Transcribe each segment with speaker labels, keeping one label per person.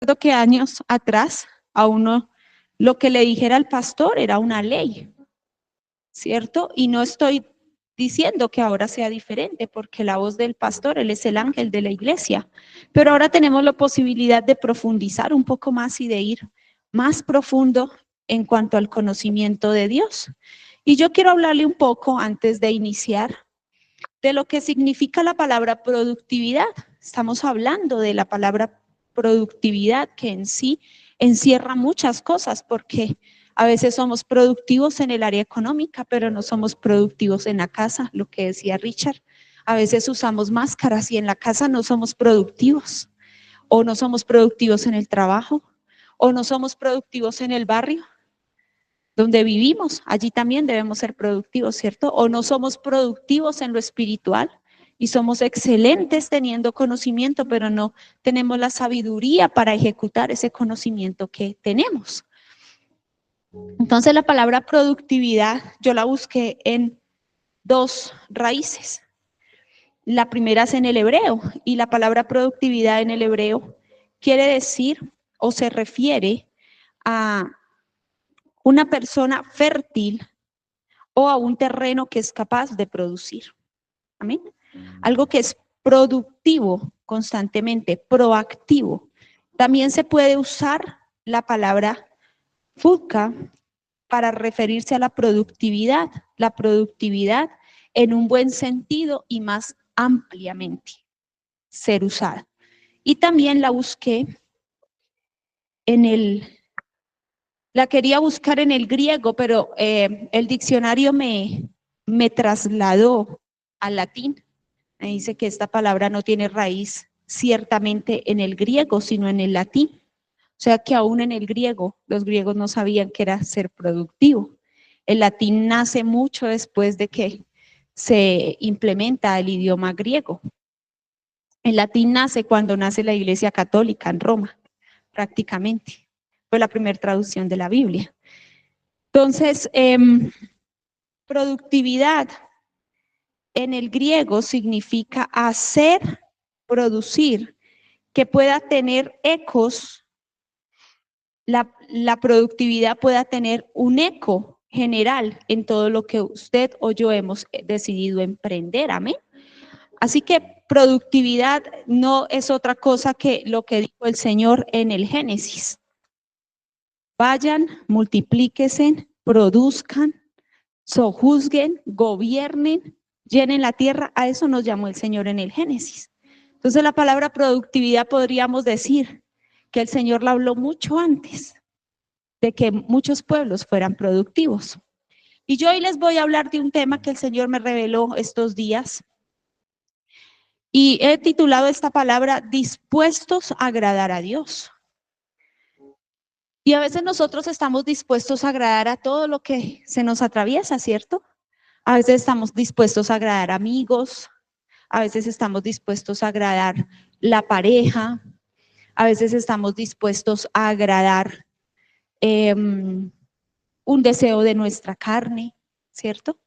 Speaker 1: Recuerdo que años atrás a uno lo que le dijera al pastor era una ley, ¿cierto? Y no estoy diciendo que ahora sea diferente, porque la voz del pastor, él es el ángel de la iglesia, pero ahora tenemos la posibilidad de profundizar un poco más y de ir más profundo en cuanto al conocimiento de Dios. Y yo quiero hablarle un poco, antes de iniciar, de lo que significa la palabra productividad. Estamos hablando de la palabra productividad, que en sí encierra muchas cosas, porque a veces somos productivos en el área económica, pero no somos productivos en la casa, lo que decía Richard. A veces usamos máscaras y en la casa no somos productivos, o no somos productivos en el trabajo, o no somos productivos en el barrio donde vivimos. Allí también debemos ser productivos, ¿cierto? O no somos productivos en lo espiritual y somos excelentes teniendo conocimiento, pero no tenemos la sabiduría para ejecutar ese conocimiento que tenemos. Entonces la palabra productividad yo la busqué en dos raíces. La primera es en el hebreo, y la palabra productividad en el hebreo quiere decir o se refiere a una persona fértil o a un terreno que es capaz de producir. Amén. Algo que es productivo constantemente, proactivo. También se puede usar la palabra futka para referirse a la productividad en un buen sentido y más ampliamente ser usada. Y también la busqué la quería buscar en el griego, pero el diccionario me trasladó al latín. Me dice que esta palabra no tiene raíz ciertamente en el griego, sino en el latín. O sea que aún en el griego, los griegos no sabían qué era ser productivo. El latín nace mucho después de que se implementa el idioma griego. El latín nace cuando nace la Iglesia Católica en Roma, prácticamente. Fue la primera traducción de la Biblia. Entonces, productividad en el griego significa hacer, producir, que pueda tener ecos, la productividad pueda tener un eco general en todo lo que usted o yo hemos decidido emprender. Amén. Así que productividad no es otra cosa que lo que dijo el Señor en el Génesis. Vayan, multiplíquense, produzcan, sojuzguen, gobiernen, llenen la tierra. A eso nos llamó el Señor en el Génesis. Entonces la palabra productividad podríamos decir que el Señor la habló mucho antes de que muchos pueblos fueran productivos. Y yo hoy les voy a hablar de un tema que el Señor me reveló estos días. Y he titulado esta palabra dispuestos a agradar a Dios. Y a veces nosotros estamos dispuestos a agradar a todo lo que se nos atraviesa, ¿cierto? A veces estamos dispuestos a agradar a amigos, a veces estamos dispuestos a agradar la pareja, a veces estamos dispuestos a agradar un deseo de nuestra carne, ¿cierto?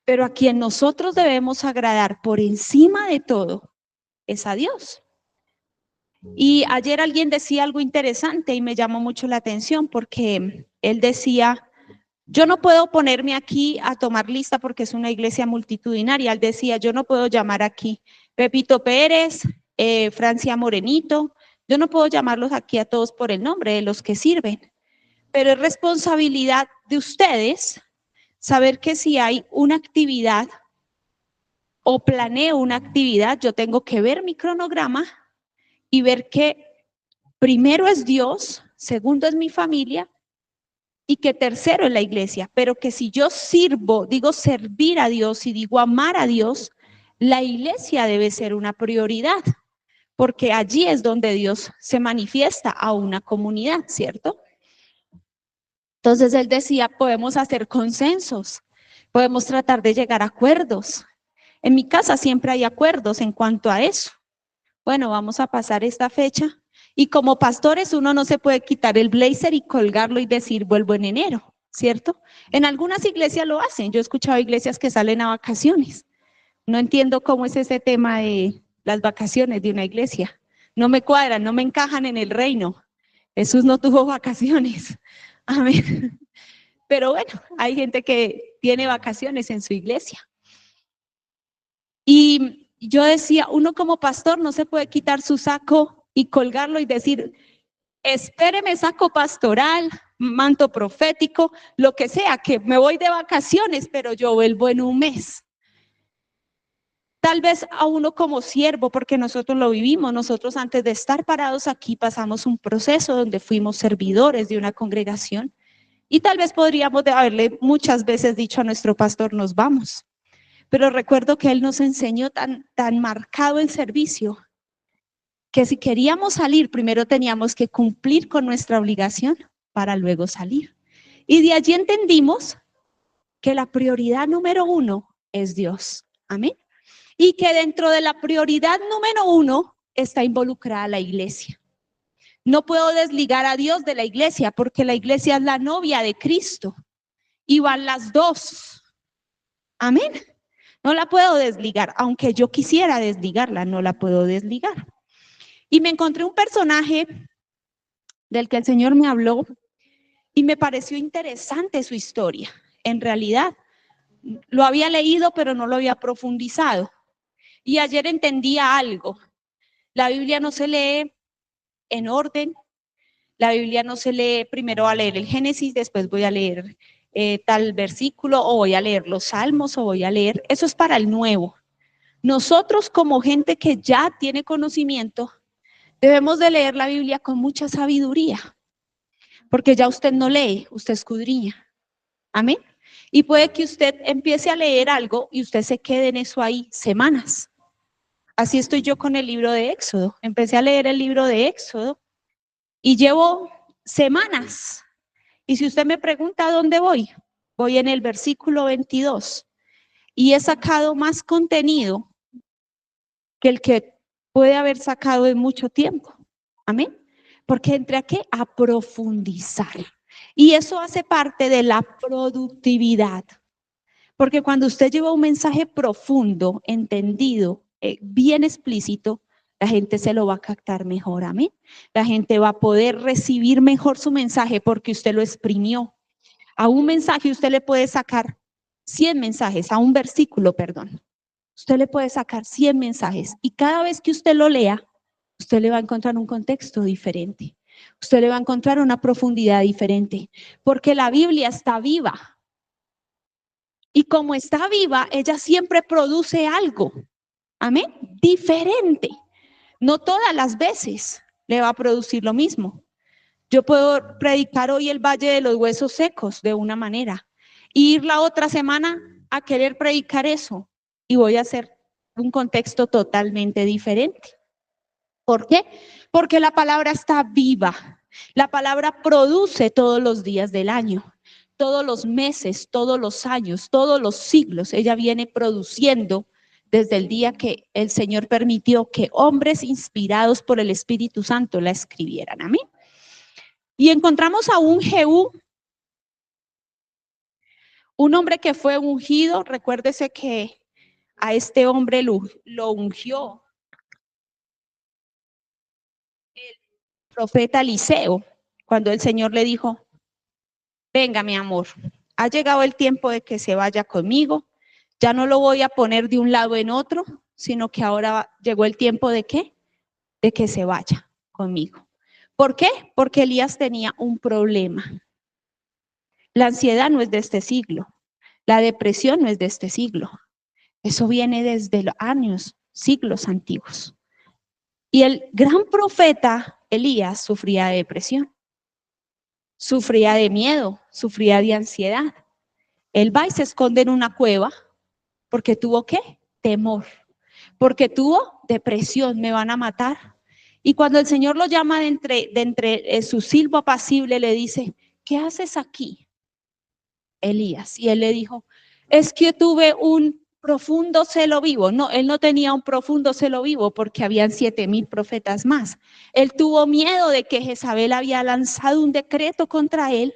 Speaker 1: Pero a quien nosotros debemos agradar por encima de todo es a Dios. Y ayer alguien decía algo interesante y me llamó mucho la atención, porque él decía: yo no puedo ponerme aquí a tomar lista porque es una iglesia multitudinaria. Él decía: yo no puedo llamar aquí Pepito Pérez, Francia Morenito, yo no puedo llamarlos aquí a todos por el nombre de los que sirven, pero es responsabilidad de ustedes saber que si hay una actividad o planeo una actividad, yo tengo que ver mi cronograma y ver que primero es Dios, segundo es mi familia, y que tercero es la iglesia. Pero que si yo sirvo, digo servir a Dios y digo amar a Dios, la iglesia debe ser una prioridad, porque allí es donde Dios se manifiesta a una comunidad, ¿cierto? Entonces él decía: podemos hacer consensos, podemos tratar de llegar a acuerdos. En mi casa siempre hay acuerdos en cuanto a eso. Bueno, vamos a pasar esta fecha. Y como pastores uno no se puede quitar el blazer y colgarlo y decir vuelvo en enero, ¿cierto? En algunas iglesias lo hacen. Yo he escuchado iglesias que salen a vacaciones. No entiendo cómo es ese tema de las vacaciones de una iglesia. no me cuadran, no me encajan en el reino. Jesús no tuvo vacaciones. Amén. Pero bueno, hay gente que tiene vacaciones en su iglesia. Y yo decía, uno como pastor no se puede quitar su saco y colgarlo y decir, espéreme, saco pastoral, manto profético, lo que sea, que me voy de vacaciones, pero yo vuelvo en un mes. Tal vez a uno como siervo, porque nosotros lo vivimos, nosotros antes de estar parados aquí pasamos un proceso donde fuimos servidores de una congregación y tal vez podríamos haberle muchas veces dicho a nuestro pastor, nos vamos. Pero recuerdo que él nos enseñó tan marcado el servicio, que si queríamos salir, primero teníamos que cumplir con nuestra obligación para luego salir. Y de allí entendimos que la prioridad número 1 es Dios. Amén. Y que dentro de la prioridad número 1 está involucrada la iglesia. No puedo desligar a Dios de la iglesia porque la iglesia es la novia de Cristo y van las dos. Amén. No la puedo desligar, aunque yo quisiera desligarla, no la puedo desligar. Y me encontré un personaje del que el Señor me habló y me pareció interesante su historia. En realidad, lo había leído, pero no lo había profundizado. Y ayer entendía algo. La Biblia no se lee en orden. La Biblia no se lee, primero voy a leer el Génesis, después voy a leer tal versículo, o voy a leer los Salmos, o voy a leer, eso es para el nuevo. Nosotros como gente que ya tiene conocimiento, debemos de leer la Biblia con mucha sabiduría, porque ya usted no lee, usted escudriña. Amén. Y puede que usted empiece a leer algo y usted se quede en eso ahí semanas. Así estoy yo con el libro de Éxodo. Empecé a leer el libro de Éxodo y llevo semanas. Y si usted me pregunta dónde voy, voy en el versículo 22 y he sacado más contenido que el que puede haber sacado en mucho tiempo. Amén. Porque entré a qué? A profundizar. Y eso hace parte de la productividad. Porque cuando usted lleva un mensaje profundo, entendido, bien explícito, la gente se lo va a captar mejor. Amén. La gente va a poder recibir mejor su mensaje porque usted lo exprimió. A un mensaje usted le puede sacar 100 mensajes, a un versículo, perdón. Usted le puede sacar 100 mensajes y cada vez que usted lo lea, usted le va a encontrar un contexto diferente. Usted le va a encontrar una profundidad diferente, porque la Biblia está viva. Y como está viva, ella siempre produce algo. Amén. Diferente. No todas las veces le va a producir lo mismo. Yo puedo predicar hoy el Valle de los Huesos Secos de una manera, y ir la otra semana a querer predicar eso, y voy a hacer un contexto totalmente diferente. ¿Por qué? Porque la palabra está viva. La palabra produce todos los días del año, todos los meses, todos los años, todos los siglos. Ella viene produciendo desde el día que el Señor permitió que hombres inspirados por el Espíritu Santo la escribieran. Amén. Y encontramos a un Jehú, un hombre que fue ungido. Recuérdese que a este hombre lo ungió el profeta Eliseo, cuando el Señor le dijo, venga mi amor, ha llegado el tiempo de que se vaya conmigo, ya no lo voy a poner de un lado en otro, sino que ahora llegó el tiempo de ¿qué? De que se vaya conmigo. ¿Por qué? Porque Elías tenía un problema. La ansiedad no es de este siglo, la depresión no es de este siglo, eso viene desde los años, siglos antiguos. Y el gran profeta Elías sufría de depresión, sufría de miedo, sufría de ansiedad. Él va y se esconde en una cueva porque tuvo ¿qué? Temor, porque tuvo depresión, me van a matar. Y cuando el Señor lo llama de entre su silbo apacible, le dice, ¿qué haces aquí, Elías? Y él le dijo, es que tuve un profundo celo vivo. No, él no tenía un profundo celo vivo porque habían 7,000 profetas más. Él tuvo miedo de que Jezabel había lanzado un decreto contra él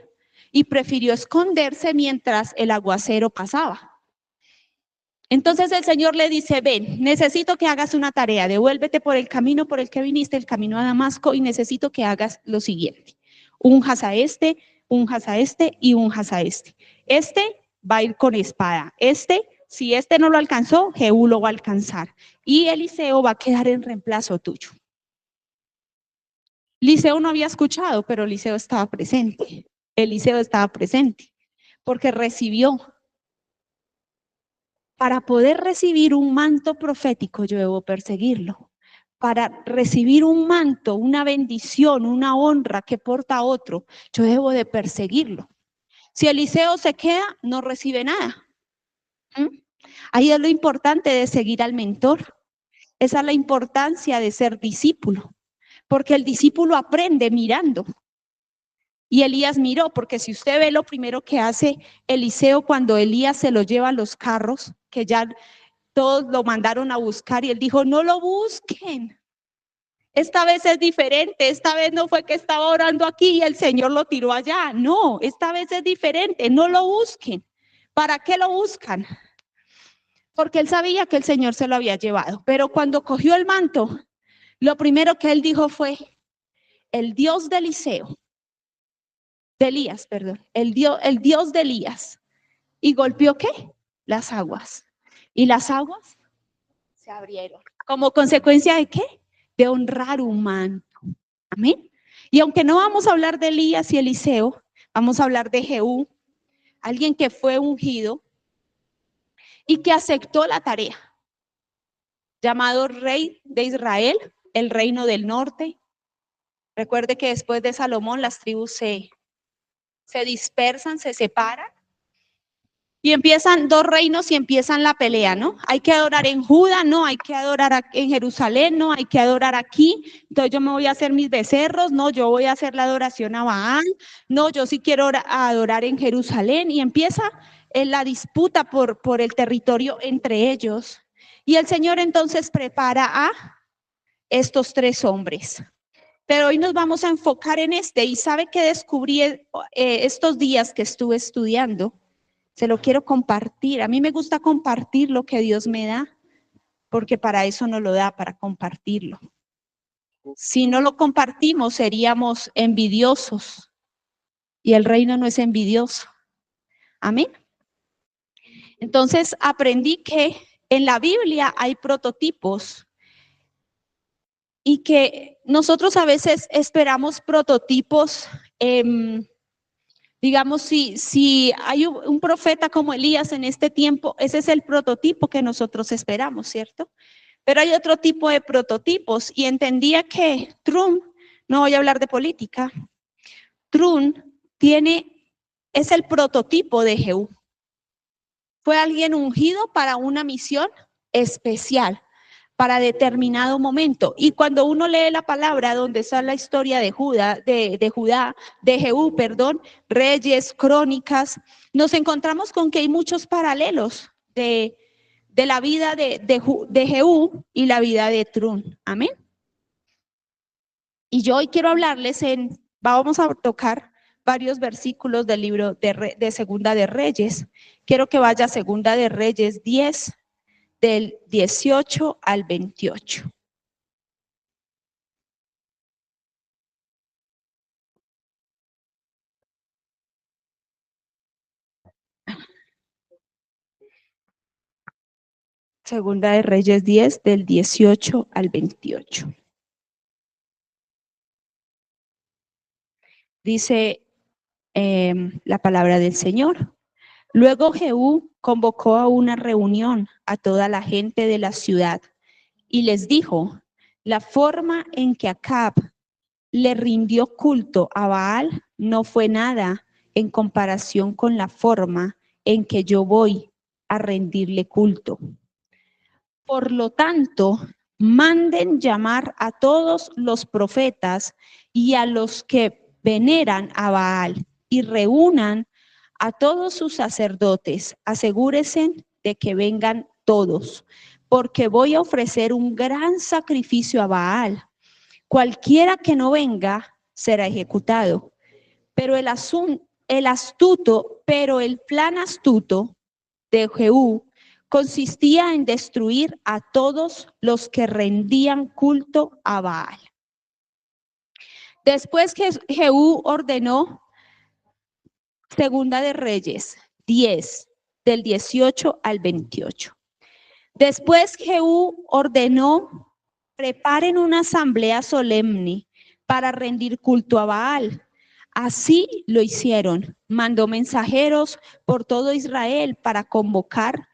Speaker 1: y prefirió esconderse mientras el aguacero pasaba. Entonces el Señor le dice, ven, necesito que hagas una tarea, devuélvete por el camino por el que viniste, el camino a Damasco, y necesito que hagas lo siguiente. Unjas a este y unjas a este. Este va a ir con espada. Si este no lo alcanzó, Jehú lo va a alcanzar. Y Eliseo va a quedar en reemplazo tuyo. Eliseo no había escuchado, pero Eliseo estaba presente. Eliseo estaba presente porque recibió. Para poder recibir un manto profético, yo debo perseguirlo. Para recibir un manto, una bendición, una honra que porta otro, yo debo de perseguirlo. Si Eliseo se queda, no recibe nada. Ahí es lo importante de seguir al mentor. Esa es la importancia de ser discípulo, porque el discípulo aprende mirando. Y Elías miró, porque si usted ve lo primero que hace Eliseo cuando Elías se lo lleva a los carros, que ya todos lo mandaron a buscar, y él dijo, no lo busquen. Esta vez es diferente, esta vez no fue que estaba orando aquí y el Señor lo tiró allá. No, esta vez es diferente, no lo busquen. ¿Para qué lo buscan? Porque él sabía que el Señor se lo había llevado. Pero cuando cogió el manto, lo primero que él dijo fue, el Dios de Eliseo, de Elías, perdón, el Dios de Elías. ¿Y golpeó qué? Las aguas. ¿Y las aguas? Se abrieron. ¿Como consecuencia de qué? De honrar un manto. Amén. Y aunque no vamos a hablar de Elías y Eliseo, vamos a hablar de Jehú, alguien que fue ungido y que aceptó la tarea, llamado rey de Israel, el reino del norte. Recuerde que después de Salomón las tribus se dispersan, se separan. Y empiezan dos reinos y empiezan la pelea, ¿no? Hay que adorar en Judá, no, hay que adorar en Jerusalén, no, hay que adorar aquí. Entonces yo me voy a hacer mis becerros, no, yo voy a hacer la adoración a Baal, no, yo sí quiero adorar en Jerusalén. Y empieza la disputa por el territorio entre ellos. Y el Señor entonces prepara a estos tres hombres. Pero hoy nos vamos a enfocar en este. Y sabe que descubrí estos días que estuve estudiando. Se lo quiero compartir. A mí me gusta compartir lo que Dios me da, porque para eso nos lo da, para compartirlo. Si no lo compartimos, seríamos envidiosos. Y el reino no es envidioso. Amén. Entonces aprendí que en la Biblia hay prototipos y que nosotros a veces esperamos prototipos. Digamos, si hay un profeta como Elías en este tiempo, ese es el prototipo que nosotros esperamos, ¿cierto? Pero hay otro tipo de prototipos y entendía que Trump, no voy a hablar de política, Trump es el prototipo de Jehú. Fue alguien ungido para una misión especial, para determinado momento. Y cuando uno lee la palabra donde está la historia de Jehú, Reyes, Crónicas, nos encontramos con que hay muchos paralelos de la vida de Jehú y la vida de Trump. Amén. Y yo hoy quiero hablarles vamos a tocar varios versículos del libro de Segunda de Reyes. Quiero que vaya a Segunda de Reyes 10, del 18 al 28. Segunda de Reyes 10, del 18 al 28. Dice la palabra del Señor. Luego Jehú convocó a una reunión a toda la gente de la ciudad y les dijo, la forma en que Acab le rindió culto a Baal no fue nada en comparación con la forma en que yo voy a rendirle culto. Por lo tanto, manden llamar a todos los profetas y a los que veneran a Baal y reúnan a todos sus sacerdotes. Asegúrense de que vengan todos, porque voy a ofrecer un gran sacrificio a Baal. Cualquiera que no venga será ejecutado. Pero el plan astuto de Jehú consistía en destruir a todos los que rendían culto a Baal. Después que Jehú ordenó, Segunda de Reyes 10, del 18 al 28. Después Jehú ordenó, preparen una asamblea solemne para rendir culto a Baal. Así lo hicieron. Mandó mensajeros por todo Israel para convocar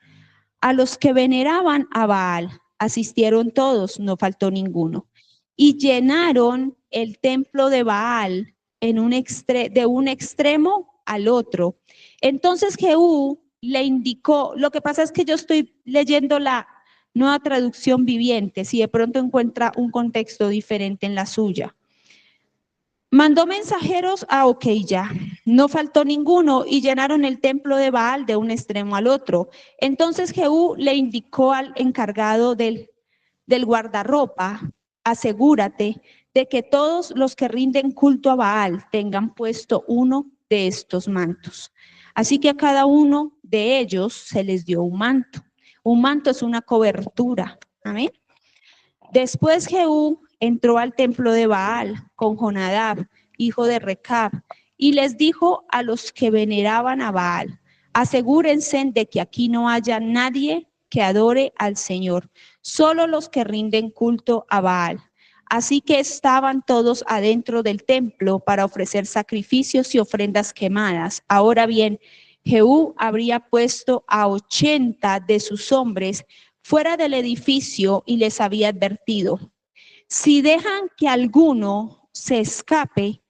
Speaker 1: a los que veneraban a Baal. Asistieron todos, no faltó ninguno. Y llenaron el templo de Baal de un extremo al otro. Entonces Jehú le indicó, lo que pasa es que yo estoy leyendo la Nueva Traducción Viviente, si de pronto encuentra un contexto diferente en la suya. Mandó mensajeros ok, ya, no faltó ninguno y llenaron el templo de Baal de un extremo al otro. Entonces Jehú le indicó al encargado del guardarropa, asegúrate de que todos los que rinden culto a Baal tengan puesto uno de estos mantos. Así que a cada uno de ellos se les dio un manto. Un manto es una cobertura. Amén. Después Jehú entró al templo de Baal con Jonadab, hijo de Recab, y les dijo a los que veneraban a Baal: asegúrense de que aquí no haya nadie que adore al Señor, solo los que rinden culto a Baal. Así que estaban todos adentro del templo para ofrecer sacrificios y ofrendas quemadas. Ahora bien, Jehú habría puesto a 80 de sus hombres fuera del edificio y les había advertido: si dejan que alguno se escape,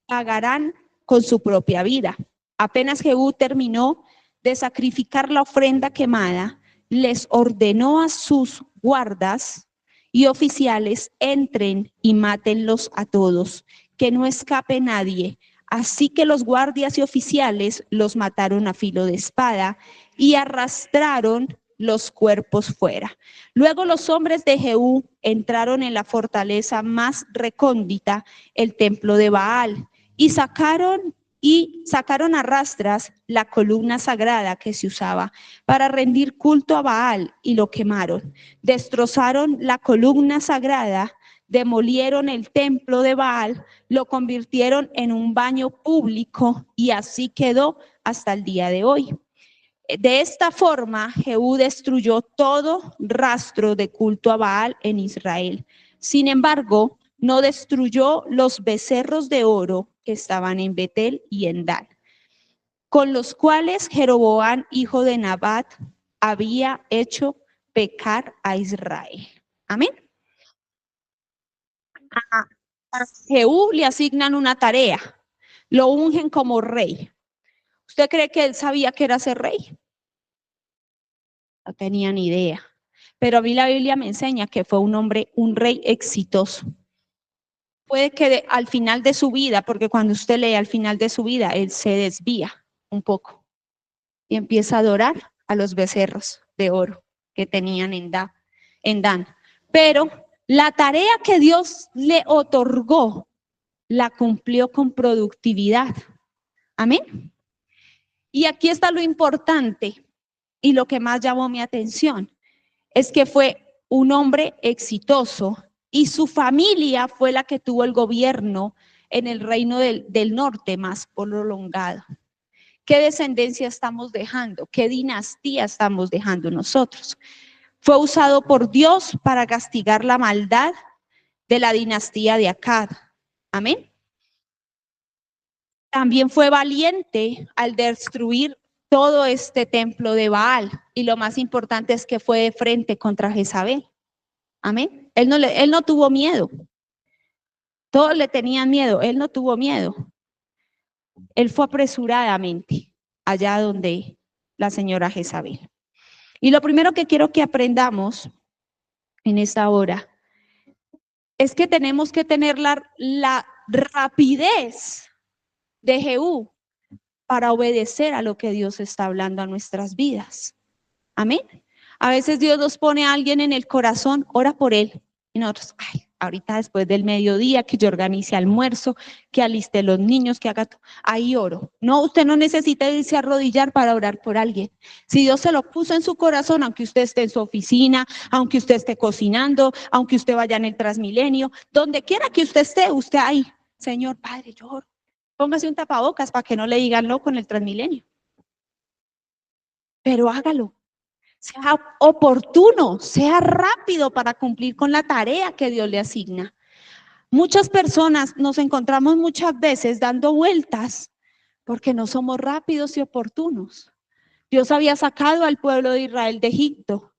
Speaker 1: pagarán con su propia vida. Apenas Jehú terminó de sacrificar la ofrenda quemada, les ordenó a sus guardas y oficiales: entren y mátenlos a todos, que no escape nadie. Así que los guardias y oficiales los mataron a filo de espada y arrastraron los cuerpos fuera. Luego los hombres de Jehú entraron en la fortaleza más recóndita, el templo de Baal, y sacaron a rastras la columna sagrada que se usaba para rendir culto a Baal y lo quemaron. Destrozaron la columna sagrada, demolieron el templo de Baal, lo convirtieron en un baño público y así quedó hasta el día de hoy. De esta forma, Jehú destruyó todo rastro de culto a Baal en Israel. Sin embargo, no destruyó los becerros de oro que estaban en Betel y en Dan, con los cuales Jeroboam, hijo de Nabat, había hecho pecar a Israel. Amén. A Jehú le asignan una tarea, lo ungen como rey. ¿Usted cree que él sabía que era ser rey? No tenía ni idea. Pero a mí la Biblia me enseña que fue un hombre, un rey exitoso. Puede que al final de su vida, porque cuando usted lee al final de su vida, él se desvía un poco y empieza a adorar a los becerros de oro que tenían en Dan. Pero la tarea que Dios le otorgó la cumplió con productividad. Amén. Y aquí está lo importante y lo que más llamó mi atención. Es que fue un hombre exitoso y su familia fue la que tuvo el gobierno en el reino del norte más prolongado. ¿Qué descendencia estamos dejando? ¿Qué dinastía estamos dejando nosotros? Fue usado por Dios para castigar la maldad de la dinastía de Acab. Amén. También fue valiente al destruir todo este templo de Baal, y lo más importante es que fue de frente contra Jezabel. Amén. Él no tuvo miedo. Todos le tenían miedo, él no tuvo miedo. Él fue apresuradamente allá donde la señora Jezabel. Y lo primero que quiero que aprendamos en esta hora es que tenemos que tener la rapidez de Jehú para obedecer a lo que Dios está hablando a nuestras vidas. Amén. A veces Dios nos pone a alguien en el corazón, ora por él. Y nosotros, ahorita después del mediodía, que yo organice almuerzo, que aliste los niños, que haga, ahí oro. No, usted no necesita irse a arrodillar para orar por alguien. Si Dios se lo puso en su corazón, aunque usted esté en su oficina, aunque usted esté cocinando, aunque usted vaya en el Transmilenio, donde quiera que usted esté, usted ahí, Señor Padre, yo oro. Póngase un tapabocas para que no le digan loco en el Transmilenio. Pero hágalo. Sea oportuno, sea rápido para cumplir con la tarea que Dios le asigna. Muchas personas nos encontramos muchas veces dando vueltas porque no somos rápidos y oportunos. Dios había sacado al pueblo de Israel de Egipto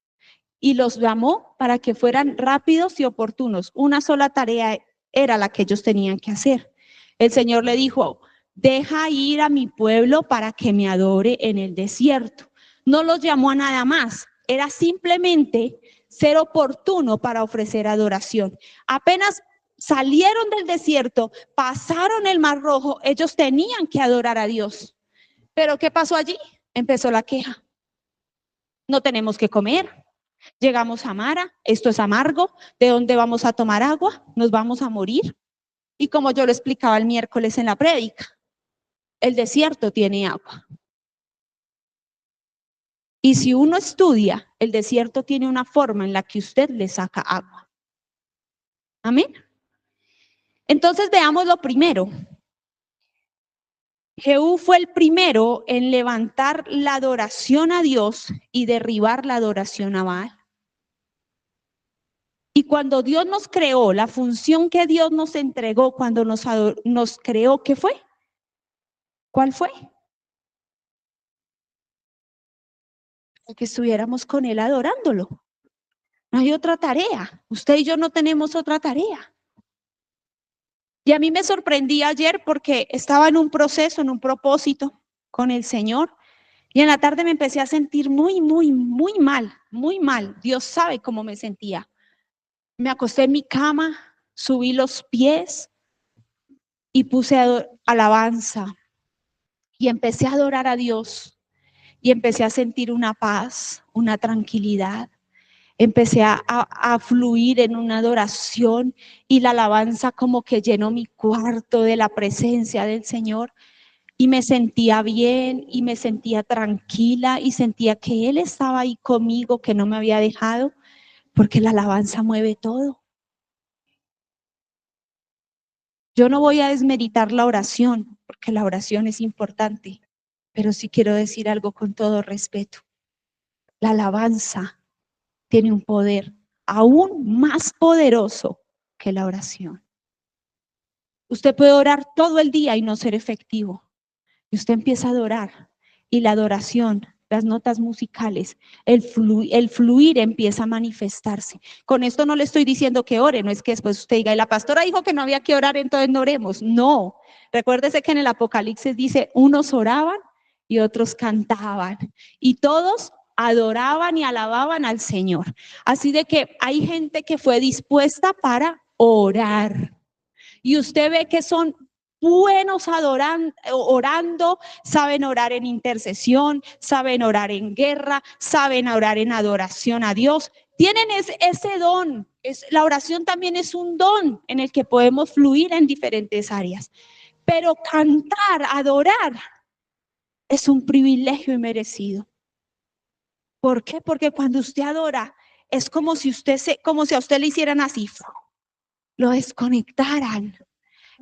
Speaker 1: y los llamó para que fueran rápidos y oportunos. Una sola tarea era la que ellos tenían que hacer. El Señor le dijo, deja ir a mi pueblo para que me adore en el desierto. No los llamó a nada más, era simplemente ser oportuno para ofrecer adoración. Apenas salieron del desierto, pasaron el Mar Rojo, ellos tenían que adorar a Dios. Pero ¿qué pasó allí? Empezó la queja. No tenemos que comer. Llegamos a Mara, esto es amargo, ¿de dónde vamos a tomar agua? Nos vamos a morir. Y como yo lo explicaba el miércoles en la prédica, el desierto tiene agua. Y si uno estudia, el desierto tiene una forma en la que usted le saca agua. Amén. Entonces veamos lo primero. Jehú fue el primero en levantar la adoración a Dios y derribar la adoración a Baal. Y cuando Dios nos creó, la función que Dios nos entregó cuando nos creó, ¿qué fue? ¿Cuál fue? Que estuviéramos con Él adorándolo. No hay otra tarea. Usted y yo no tenemos otra tarea. Y a mí me sorprendí ayer porque estaba en un proceso, en un propósito con el Señor. Y en la tarde me empecé a sentir muy mal, muy mal. Dios sabe cómo me sentía. Me acosté en mi cama, subí los pies y puse alabanza. Y empecé a adorar a Dios. Y empecé a sentir una paz, una tranquilidad. Empecé a fluir en una adoración y la alabanza como que llenó mi cuarto de la presencia del Señor. Y me sentía bien y me sentía tranquila y sentía que Él estaba ahí conmigo, que no me había dejado, porque la alabanza mueve todo. Yo no voy a desmeritar la oración, porque la oración es importante, pero sí quiero decir algo con todo respeto. La alabanza tiene un poder aún más poderoso que la oración. Usted puede orar todo el día y no ser efectivo. Y usted empieza a adorar y la adoración, las notas musicales, el fluir empieza a manifestarse. Con esto no le estoy diciendo que ore, no es que después usted diga, y la pastora dijo que no había que orar, entonces no oremos. No, recuérdese que en el Apocalipsis dice, unos oraban y otros cantaban y todos adoraban y alababan al Señor. Así de que hay gente que fue dispuesta para orar. Y usted ve que son buenos orando, saben orar en intercesión, saben orar en guerra, saben orar en adoración a Dios. Tienen ese don. La oración también es un don en el que podemos fluir en diferentes áreas. Pero cantar, adorar, es un privilegio y merecido. ¿Por qué? Porque cuando usted adora, es como si a usted le hicieran así, lo desconectaran,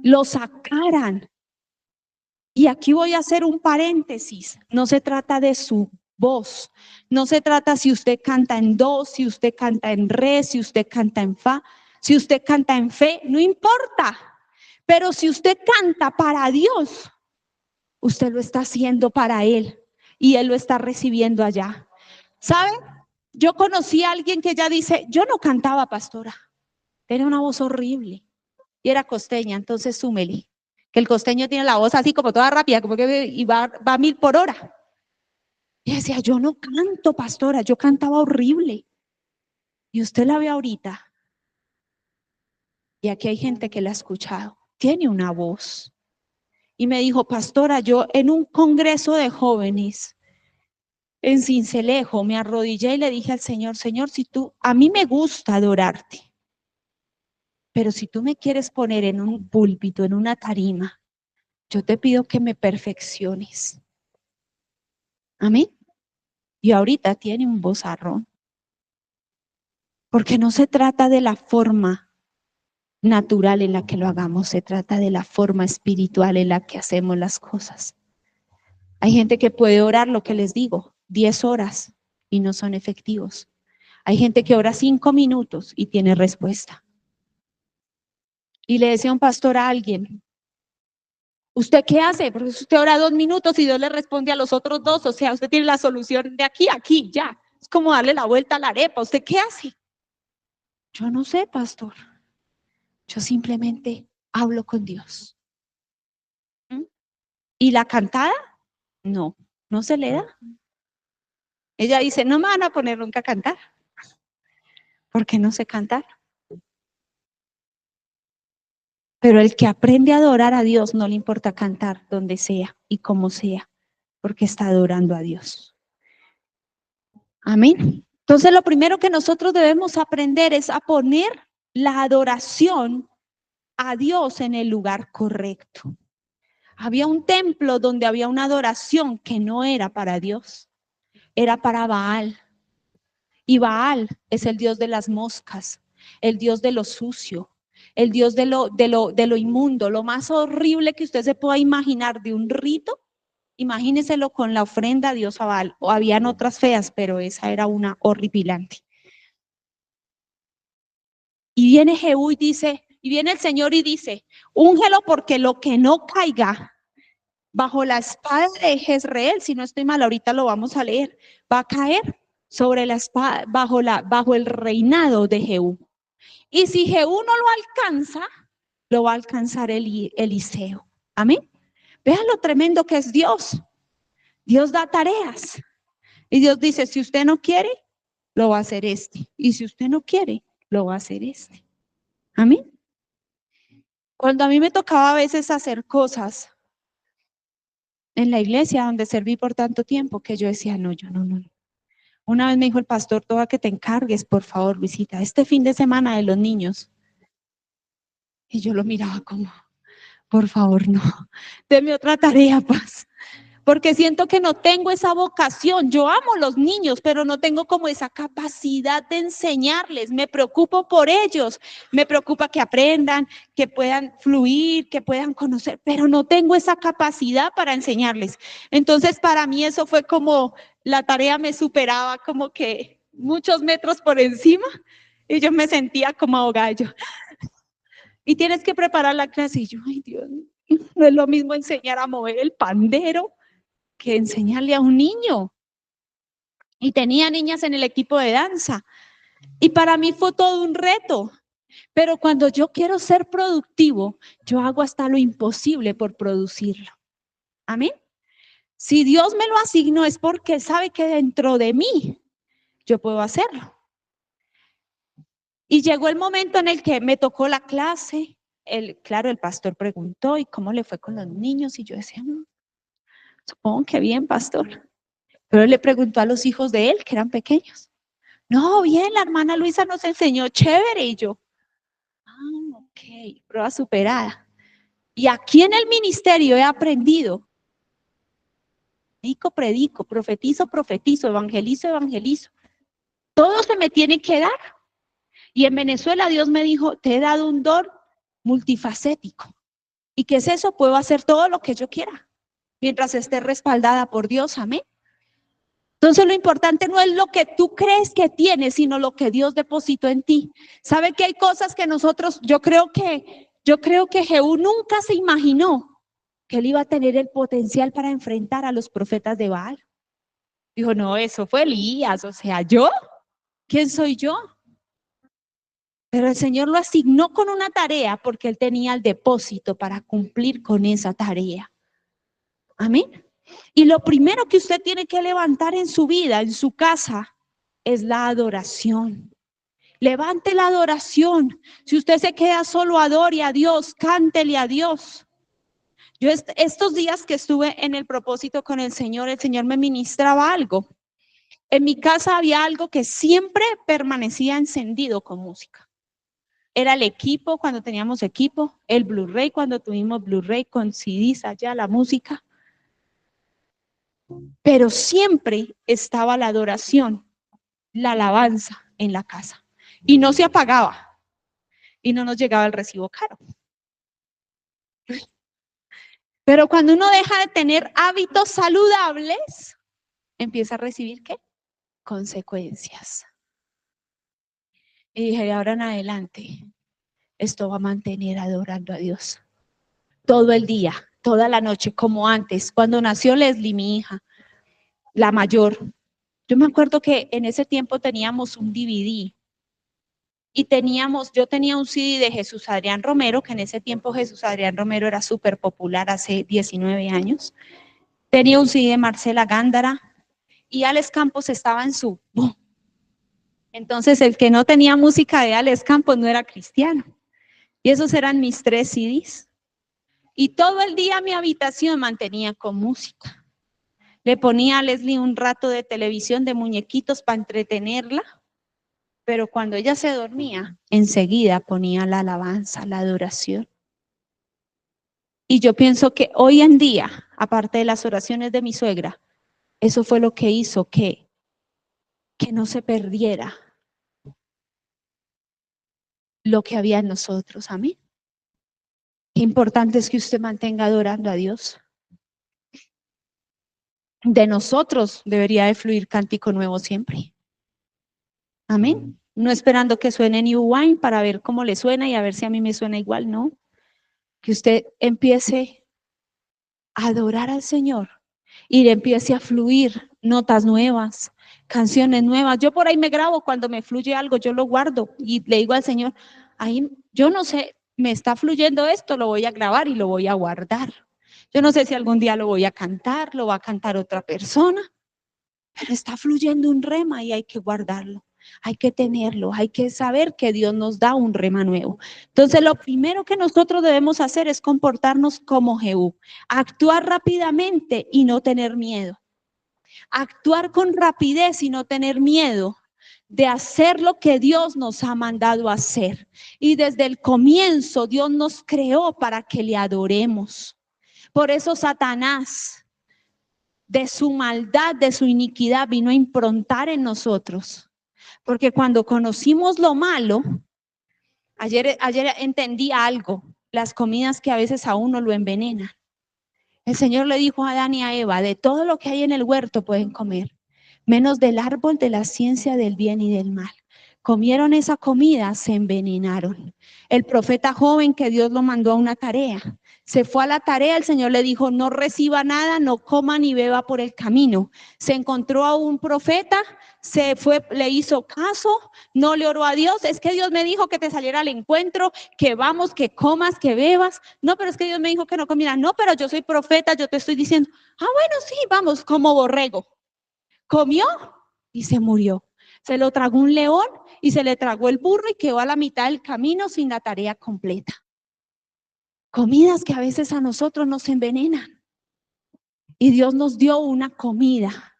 Speaker 1: lo sacaran. Y aquí voy a hacer un paréntesis. No se trata de su voz. No se trata si usted canta en do, si usted canta en re, si usted canta en fa, si usted canta en fe, no importa. Pero si usted canta para Dios, usted lo está haciendo para Él y Él lo está recibiendo allá. ¿Sabe? Yo conocí a alguien que ya dice, yo no cantaba, pastora. Tenía una voz horrible y era costeña, entonces súmele. Que el costeño tiene la voz así como toda rápida, como que y va a 1000 por hora. Y decía, yo no canto, pastora, yo cantaba horrible. Y usted la ve ahorita. Y aquí hay gente que la ha escuchado. Tiene una voz. Y me dijo, pastora, yo en un congreso de jóvenes en Sincelejo me arrodillé y le dije al Señor, Señor, si tú, a mí me gusta adorarte. Pero si tú me quieres poner en un púlpito, en una tarima, yo te pido que me perfecciones. Amén. Y ahorita tiene un vozarrón. Porque no se trata de la forma natural en la que lo hagamos, se trata de la forma espiritual en la que hacemos las cosas. Hay gente que puede orar, lo que les digo, 10 horas y no son efectivos. Hay gente que ora 5 minutos y tiene respuesta. Y le decía un pastor a alguien, ¿usted qué hace? Porque usted ora 2 minutos y Dios le responde a los otros 2, o sea, usted tiene la solución de aquí a aquí, ya. Es como darle la vuelta a la arepa. ¿Usted qué hace? Yo no sé, pastor. Yo simplemente hablo con Dios. ¿Mm? ¿Y la cantada? No, no se le da. Ella dice, no me van a poner nunca a cantar, porque no sé cantar. Pero el que aprende a adorar a Dios no le importa cantar donde sea y como sea, porque está adorando a Dios. Amén. Entonces lo primero que nosotros debemos aprender es a poner la adoración a Dios en el lugar correcto. Había un templo donde había una adoración que no era para Dios, era para Baal. Y Baal es el dios de las moscas, el dios de lo sucio, el dios de lo inmundo, lo más horrible que usted se pueda imaginar de un rito. Imagíneselo con la ofrenda a Dios a Baal. O habían otras feas, pero esa era una horripilante. Y viene Jehú y dice, y viene el Señor y dice, úngelo porque lo que no caiga bajo la espada de Jezreel, si no estoy mal, ahorita lo vamos a leer, va a caer sobre la espada, bajo el reinado de Jehú. Y si Jehú no lo alcanza, lo va a alcanzar Eliseo. Amén. Vean lo tremendo que es Dios. Dios da tareas. Y Dios dice, si usted no quiere, lo va a hacer este. Y si usted no quiere, lo va a hacer este. Amén. Cuando a mí me tocaba a veces hacer cosas en la iglesia donde serví por tanto tiempo, que yo decía, no, yo no. Una vez me dijo el pastor, toda que te encargues, por favor, Luisita, este fin de semana de los niños. Y yo lo miraba como, por favor, no, deme otra tarea, paz. Porque siento que no tengo esa vocación. Yo amo los niños, pero no tengo como esa capacidad de enseñarles. Me preocupo por ellos, me preocupa que aprendan, que puedan fluir, que puedan conocer, pero no tengo esa capacidad para enseñarles. Entonces, para mí eso fue como la tarea me superaba como que muchos metros por encima y yo me sentía como ahogada. Y tienes que preparar la clase y yo, ay Dios, no es lo mismo enseñar a mover el pandero que enseñarle a un niño. Y tenía niñas en el equipo de danza. Y para mí fue todo un reto. Pero cuando yo quiero ser productivo, yo hago hasta lo imposible por producirlo. Amén. Si Dios me lo asignó es porque sabe que dentro de mí yo puedo hacerlo. Y llegó el momento en el que me tocó la clase. Claro, el pastor preguntó, ¿y cómo le fue con los niños? Y yo decía, supongo que bien, pastor. Pero él le preguntó a los hijos de él, que eran pequeños. No, bien, la hermana Luisa nos enseñó chévere. Y yo, ok, prueba superada. Y aquí en el ministerio he aprendido. Predico, profetizo, evangelizo. Todo se me tiene que dar. Y en Venezuela Dios me dijo, te he dado un don multifacético. ¿Y qué es eso? Puedo hacer todo lo que yo quiera, mientras esté respaldada por Dios, amén. Entonces lo importante no es lo que tú crees que tienes, sino lo que Dios depositó en ti. ¿Sabe que hay cosas que nosotros, yo creo que Jehú nunca se imaginó que él iba a tener el potencial para enfrentar a los profetas de Baal? Dijo, no, eso fue Elías, o sea, ¿yo? ¿Quién soy yo? Pero el Señor lo asignó con una tarea porque él tenía el depósito para cumplir con esa tarea. Amén. Y lo primero que usted tiene que levantar en su vida, en su casa, es la adoración. Levante la adoración. Si usted se queda solo, adore a Dios, cántele a Dios. Yo estos días que estuve en el propósito con el Señor me ministraba algo. En mi casa había algo que siempre permanecía encendido con música. era el equipo cuando teníamos equipo, el Blu-ray cuando tuvimos Blu-ray con CDs allá, la música. Pero siempre estaba la adoración, la alabanza en la casa. Y no se apagaba. Y no nos llegaba el recibo caro. Pero cuando uno deja de tener hábitos saludables, empieza a recibir ¿qué? Consecuencias. Y dije, de ahora en adelante, esto va a mantener adorando a Dios. Todo el día, toda la noche, como antes. Cuando nació Leslie, mi hija, la mayor, yo me acuerdo que en ese tiempo teníamos un DVD. Y yo tenía un CD de Jesús Adrián Romero, que en ese tiempo Jesús Adrián Romero era súper popular hace 19 años. Tenía un CD de Marcela Gándara y Alex Campos estaba en su boom. Entonces el que no tenía música de Alex Campos no era cristiano. Y esos eran mis 3 CDs. Y todo el día mi habitación mantenía con música. Le ponía a Leslie un rato de televisión de muñequitos para entretenerla. Pero cuando ella se dormía, enseguida ponía la alabanza, la adoración. Y yo pienso que hoy en día, aparte de las oraciones de mi suegra, eso fue lo que hizo que no se perdiera lo que había en nosotros. Amén. Qué importante es que usted mantenga adorando a Dios. De nosotros debería de fluir cántico nuevo siempre. Amén. No esperando que suene New Wine para ver cómo le suena y a ver si a mí me suena igual, no. Que usted empiece a adorar al Señor y le empiece a fluir notas nuevas, canciones nuevas. Yo por ahí me grabo cuando me fluye algo, yo lo guardo y le digo al Señor, ahí yo no sé, me está fluyendo esto, lo voy a grabar y lo voy a guardar. Yo no sé si algún día lo voy a cantar, lo va a cantar otra persona, pero está fluyendo un rema y hay que guardarlo. Hay que tenerlo, hay que saber que Dios nos da un rema nuevo. Entonces, lo primero que nosotros debemos hacer es comportarnos como Jehú, actuar rápidamente y no tener miedo. Actuar con rapidez y no tener miedo de hacer lo que Dios nos ha mandado a hacer. Y desde el comienzo Dios nos creó para que le adoremos. Por eso Satanás, de su maldad, de su iniquidad, vino a improntar en nosotros. Porque cuando conocimos lo malo, ayer entendí algo, las comidas que a veces a uno lo envenenan. El Señor le dijo a Adán y a Eva, de todo lo que hay en el huerto pueden comer, menos del árbol de la ciencia del bien y del mal. Comieron esa comida, se envenenaron. El profeta joven que Dios lo mandó a una tarea, se fue a la tarea, el Señor le dijo, no reciba nada, no coma ni beba por el camino. Se encontró a un profeta, se fue, le hizo caso, no le oró a Dios, es que Dios me dijo que te saliera al encuentro, que vamos, que comas, que bebas. No, pero es que Dios me dijo que no comiera. No, pero yo soy profeta, yo te estoy diciendo, bueno, sí, vamos, como borrego. Comió y se murió. Se lo tragó un león y se le tragó el burro y quedó a la mitad del camino sin la tarea completa. Comidas que a veces a nosotros nos envenenan. Y Dios nos dio una comida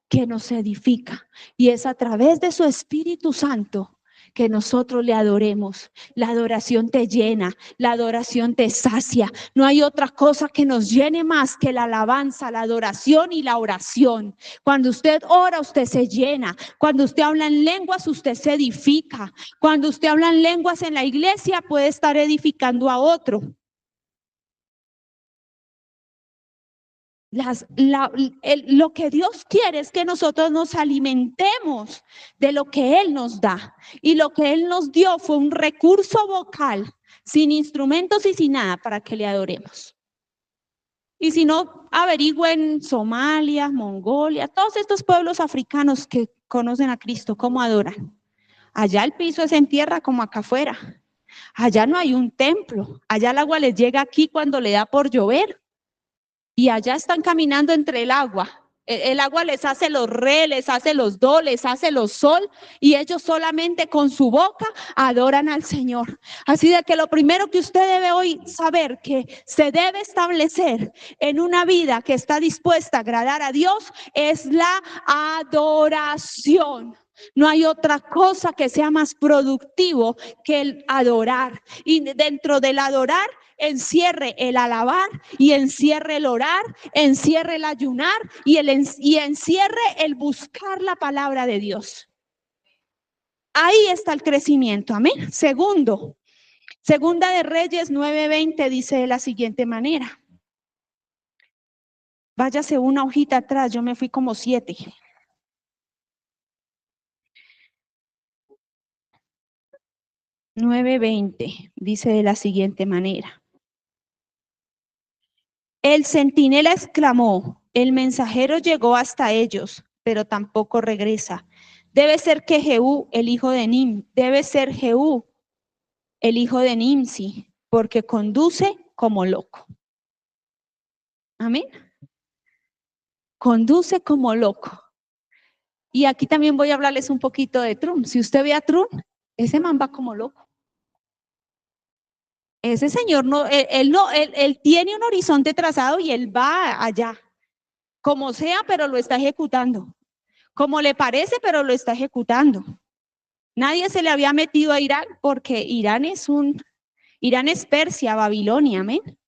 Speaker 1: que nos edifica. Y es a través de su Espíritu Santo que nosotros le adoremos. La adoración te llena, la adoración te sacia. No hay otra cosa que nos llene más que la alabanza, la adoración y la oración. Cuando usted ora, usted se llena. Cuando usted habla en lenguas, usted se edifica. Cuando usted habla en lenguas en la iglesia, puede estar edificando a otro. Lo que Dios quiere es que nosotros nos alimentemos de lo que Él nos da. Y lo que Él nos dio fue un recurso vocal, sin instrumentos y sin nada, para que le adoremos. Y si no, averigüen Somalia, Mongolia, todos estos pueblos africanos que conocen a Cristo, cómo adoran. Allá el piso es en tierra como acá afuera. Allá no hay un templo. Allá el agua les llega aquí cuando le da por llover. Y allá están caminando entre el agua. El agua les hace los re, les hace los do, les hace los sol, y ellos solamente con su boca adoran al Señor. Así de que lo primero que usted debe hoy saber que se debe establecer en una vida que está dispuesta a agradar a Dios es la adoración. No hay otra cosa que sea más productivo que el adorar. Y dentro del adorar, encierre el alabar y encierre el orar, encierre el ayunar y encierre el buscar la palabra de Dios. Ahí está el crecimiento, amén. Segunda de Reyes 9:20 dice de la siguiente manera. Váyase una hojita atrás, yo me fui como 7. 9:20 dice de la siguiente manera. El centinela exclamó, el mensajero llegó hasta ellos, pero tampoco regresa. Debe ser Jehú, el hijo de Nimsi, porque conduce como loco. Amén. Conduce como loco. Y aquí también voy a hablarles un poquito de Trump. Si usted ve a Trump, ese man va como loco. Ese señor no, él tiene un horizonte trazado y él va allá, como sea, pero lo está ejecutando. Como le parece, pero lo está ejecutando. Nadie se le había metido a Irán porque Irán es Persia, Babilonia, amén.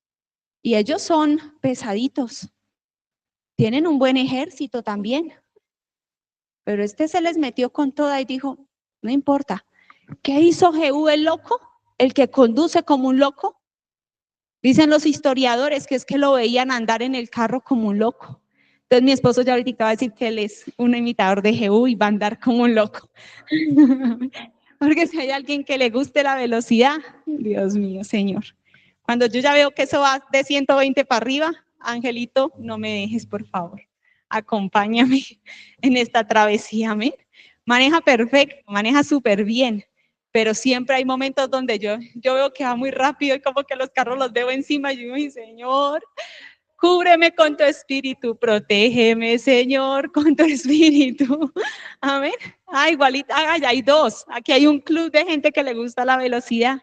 Speaker 1: Y ellos son pesaditos. Tienen un buen ejército también. Pero este se les metió con toda y dijo, no importa. ¿Qué hizo Jehú el loco? El que conduce como un loco. Dicen los historiadores que es que lo veían andar en el carro como un loco. Entonces mi esposo ya ahorita va a decir que él es un imitador de Jehú y va a andar como un loco. Porque si hay alguien que le guste la velocidad, Dios mío, Señor. Cuando yo ya veo que eso va de 120 para arriba, Angelito, no me dejes, por favor. Acompáñame en esta travesía, ¿me? Maneja perfecto, maneja súper bien, pero siempre hay momentos donde yo veo que va muy rápido y como que los carros los veo encima y yo digo, mi Señor, cúbreme con tu espíritu, protégeme, Señor, con tu espíritu. Amén. Igualita, ya hay dos. Aquí hay un club de gente que le gusta la velocidad.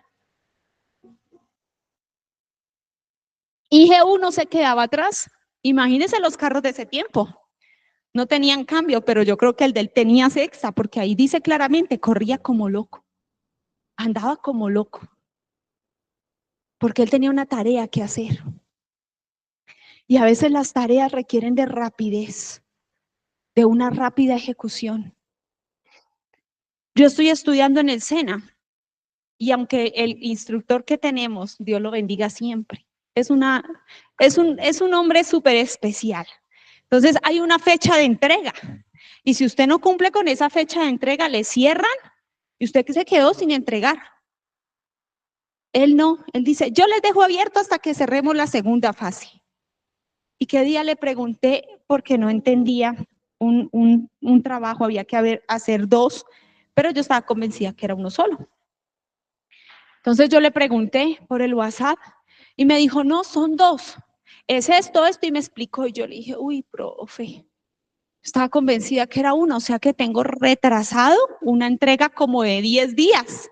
Speaker 1: Y Jehú no se quedaba atrás. Imagínense los carros de ese tiempo. No tenían cambio, pero yo creo que el del tenía sexta, porque ahí dice claramente, corría como loco. Andaba como loco. Porque él tenía una tarea que hacer. Y a veces las tareas requieren de rapidez, de una rápida ejecución. Yo estoy estudiando en el SENA y aunque el instructor que tenemos, Dios lo bendiga siempre, es un hombre súper especial. Entonces hay una fecha de entrega y si usted no cumple con esa fecha de entrega, le cierran y usted se quedó sin entregar. Él no, él dice, yo les dejo abierto hasta que cerremos la segunda fase. ¿Y qué día le pregunté? Porque no entendía un trabajo, había que hacer dos, pero yo estaba convencida que era uno solo. Entonces yo le pregunté por el WhatsApp y me dijo, no, son dos. Es esto, y me explicó. Y yo le dije, uy, profe, estaba convencida que era uno, o sea que tengo retrasado una entrega como de 10 días.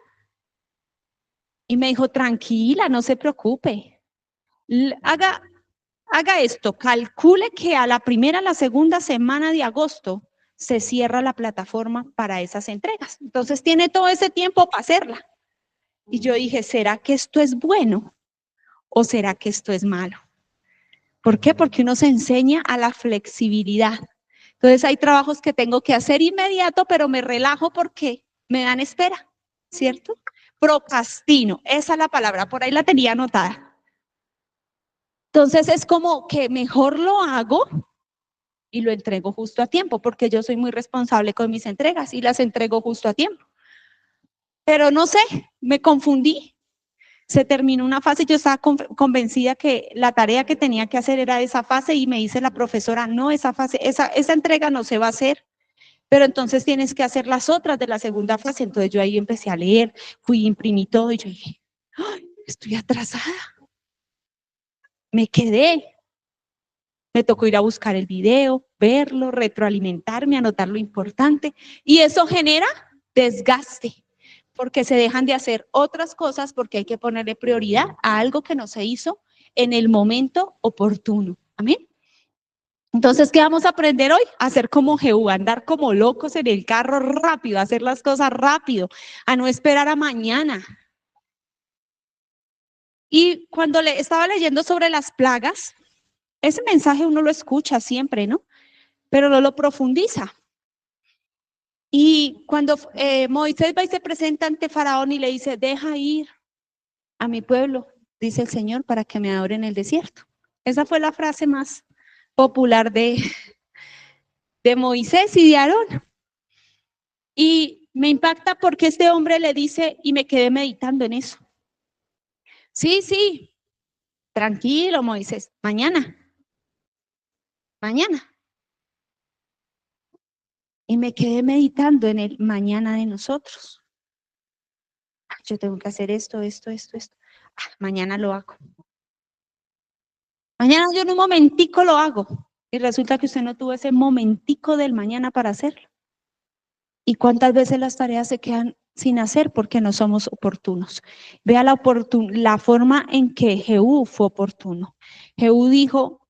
Speaker 1: Y me dijo, tranquila, no se preocupe. Haga esto, calcule que a la segunda semana de agosto se cierra la plataforma para esas entregas. Entonces tiene todo ese tiempo para hacerla. Y yo dije, ¿será que esto es bueno o será que esto es malo? ¿Por qué? Porque uno se enseña a la flexibilidad. Entonces hay trabajos que tengo que hacer inmediato, pero me relajo porque me dan espera, ¿cierto? Procrastino, esa es la palabra, por ahí la tenía anotada. Entonces es como que mejor lo hago y lo entrego justo a tiempo, porque yo soy muy responsable con mis entregas y las entrego justo a tiempo. Pero no sé, me confundí. Se terminó una fase y yo estaba convencida que la tarea que tenía que hacer era esa fase y me dice la profesora, no, esa fase, esa entrega no se va a hacer, pero entonces tienes que hacer las otras de la segunda fase. Entonces yo ahí empecé a leer, imprimí todo y yo dije, ¡ay, estoy atrasada! Me quedé. Me tocó ir a buscar el video, verlo, retroalimentarme, anotar lo importante. Y eso genera desgaste, porque se dejan de hacer otras cosas porque hay que ponerle prioridad a algo que no se hizo en el momento oportuno. Amén. Entonces, ¿qué vamos a aprender hoy? A ser como Jehú, a andar como locos en el carro rápido, a hacer las cosas rápido, a no esperar a mañana. Y cuando le estaba leyendo sobre las plagas, ese mensaje uno lo escucha siempre, ¿no? Pero no lo profundiza. Y cuando Moisés va y se presenta ante Faraón y le dice, deja ir a mi pueblo, dice el Señor, para que me adoren en el desierto. Esa fue la frase más popular de Moisés y de Aarón. Y me impacta porque este hombre le dice, y me quedé meditando en eso. Sí, sí, tranquilo, Moisés, mañana. Y me quedé meditando en el mañana de nosotros. Yo tengo que hacer esto. Mañana lo hago. Mañana yo en un momentico lo hago. Y resulta que usted no tuvo ese momentico del mañana para hacerlo. ¿Y cuántas veces las tareas se quedan sin hacer porque no somos oportunos? Vea la forma en que Jehú fue oportuno. Jehú dijo,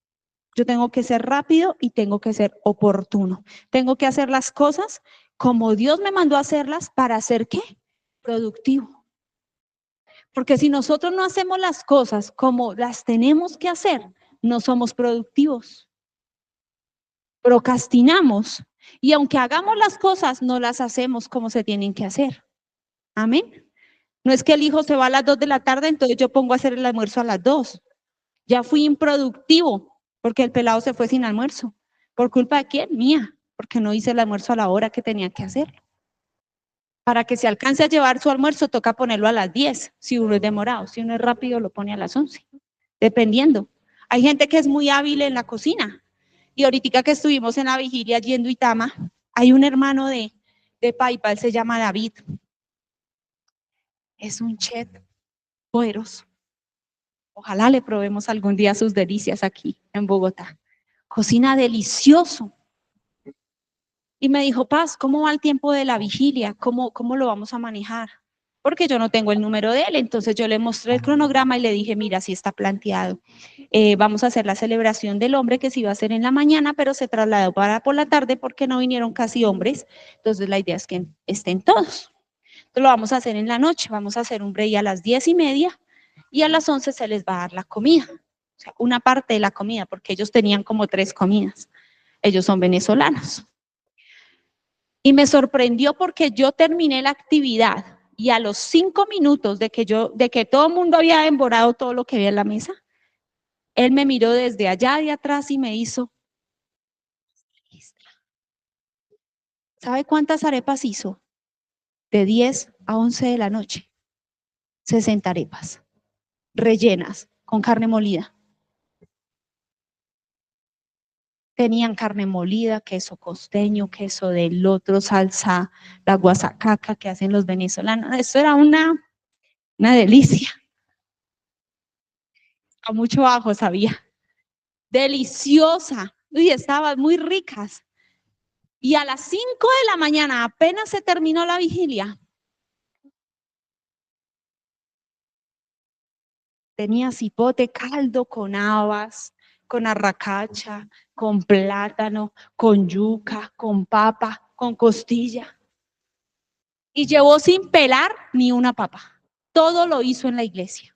Speaker 1: yo tengo que ser rápido y tengo que ser oportuno. Tengo que hacer las cosas como Dios me mandó a hacerlas para hacer ¿qué? Productivo. Porque si nosotros no hacemos las cosas como las tenemos que hacer, no somos productivos. Procrastinamos y aunque hagamos las cosas, no las hacemos como se tienen que hacer. Amén. No es que el hijo se va a las 2 de la tarde, entonces yo pongo a hacer el almuerzo a las 2. Ya fui improductivo porque el pelado se fue sin almuerzo. ¿Por culpa de quién? Mía, porque no hice el almuerzo a la hora que tenía que hacerlo. Para que se alcance a llevar su almuerzo, toca ponerlo a las 10, si uno es demorado. Si uno es rápido, lo pone a las 11, dependiendo. Hay gente que es muy hábil en la cocina. Y ahorita que estuvimos en la vigilia yendo Itama, hay un hermano de Paipa, él se llama David. Es un chef poderoso. Ojalá le probemos algún día sus delicias aquí en Bogotá. Cocina delicioso. Y me dijo, Paz, ¿cómo va el tiempo de la vigilia? ¿Cómo lo vamos a manejar? Porque yo no tengo el número de él. Entonces yo le mostré el cronograma y le dije, mira, así está planteado. Vamos a hacer la celebración del hombre que se iba a hacer en la mañana, pero se trasladó para por la tarde porque no vinieron casi hombres. Entonces la idea es que estén todos. Entonces lo vamos a hacer en la noche. Vamos a hacer un break a las 10:30 y a las 11 se les va a dar la comida. O sea, una parte de la comida, porque ellos tenían como 3 comidas. Ellos son venezolanos. Y me sorprendió porque yo terminé la actividad y a los 5 minutos de que todo el mundo había devorado todo lo que había en la mesa, él me miró desde allá de atrás y me hizo, ¿sabe cuántas arepas hizo? De 10 a 11 de la noche, 60 arepas, rellenas, con carne molida. Tenían carne molida, queso costeño, queso del otro, salsa, la guasacaca que hacen los venezolanos. Eso era una delicia. A mucho ajo sabía. Deliciosa. Uy, estaban muy ricas. Y a las 5 de la mañana, apenas se terminó la vigilia, tenía cipote, caldo con habas, con arracacha, con plátano, con yuca, con papa, con costilla. Y llevó sin pelar ni una papa. Todo lo hizo en la iglesia.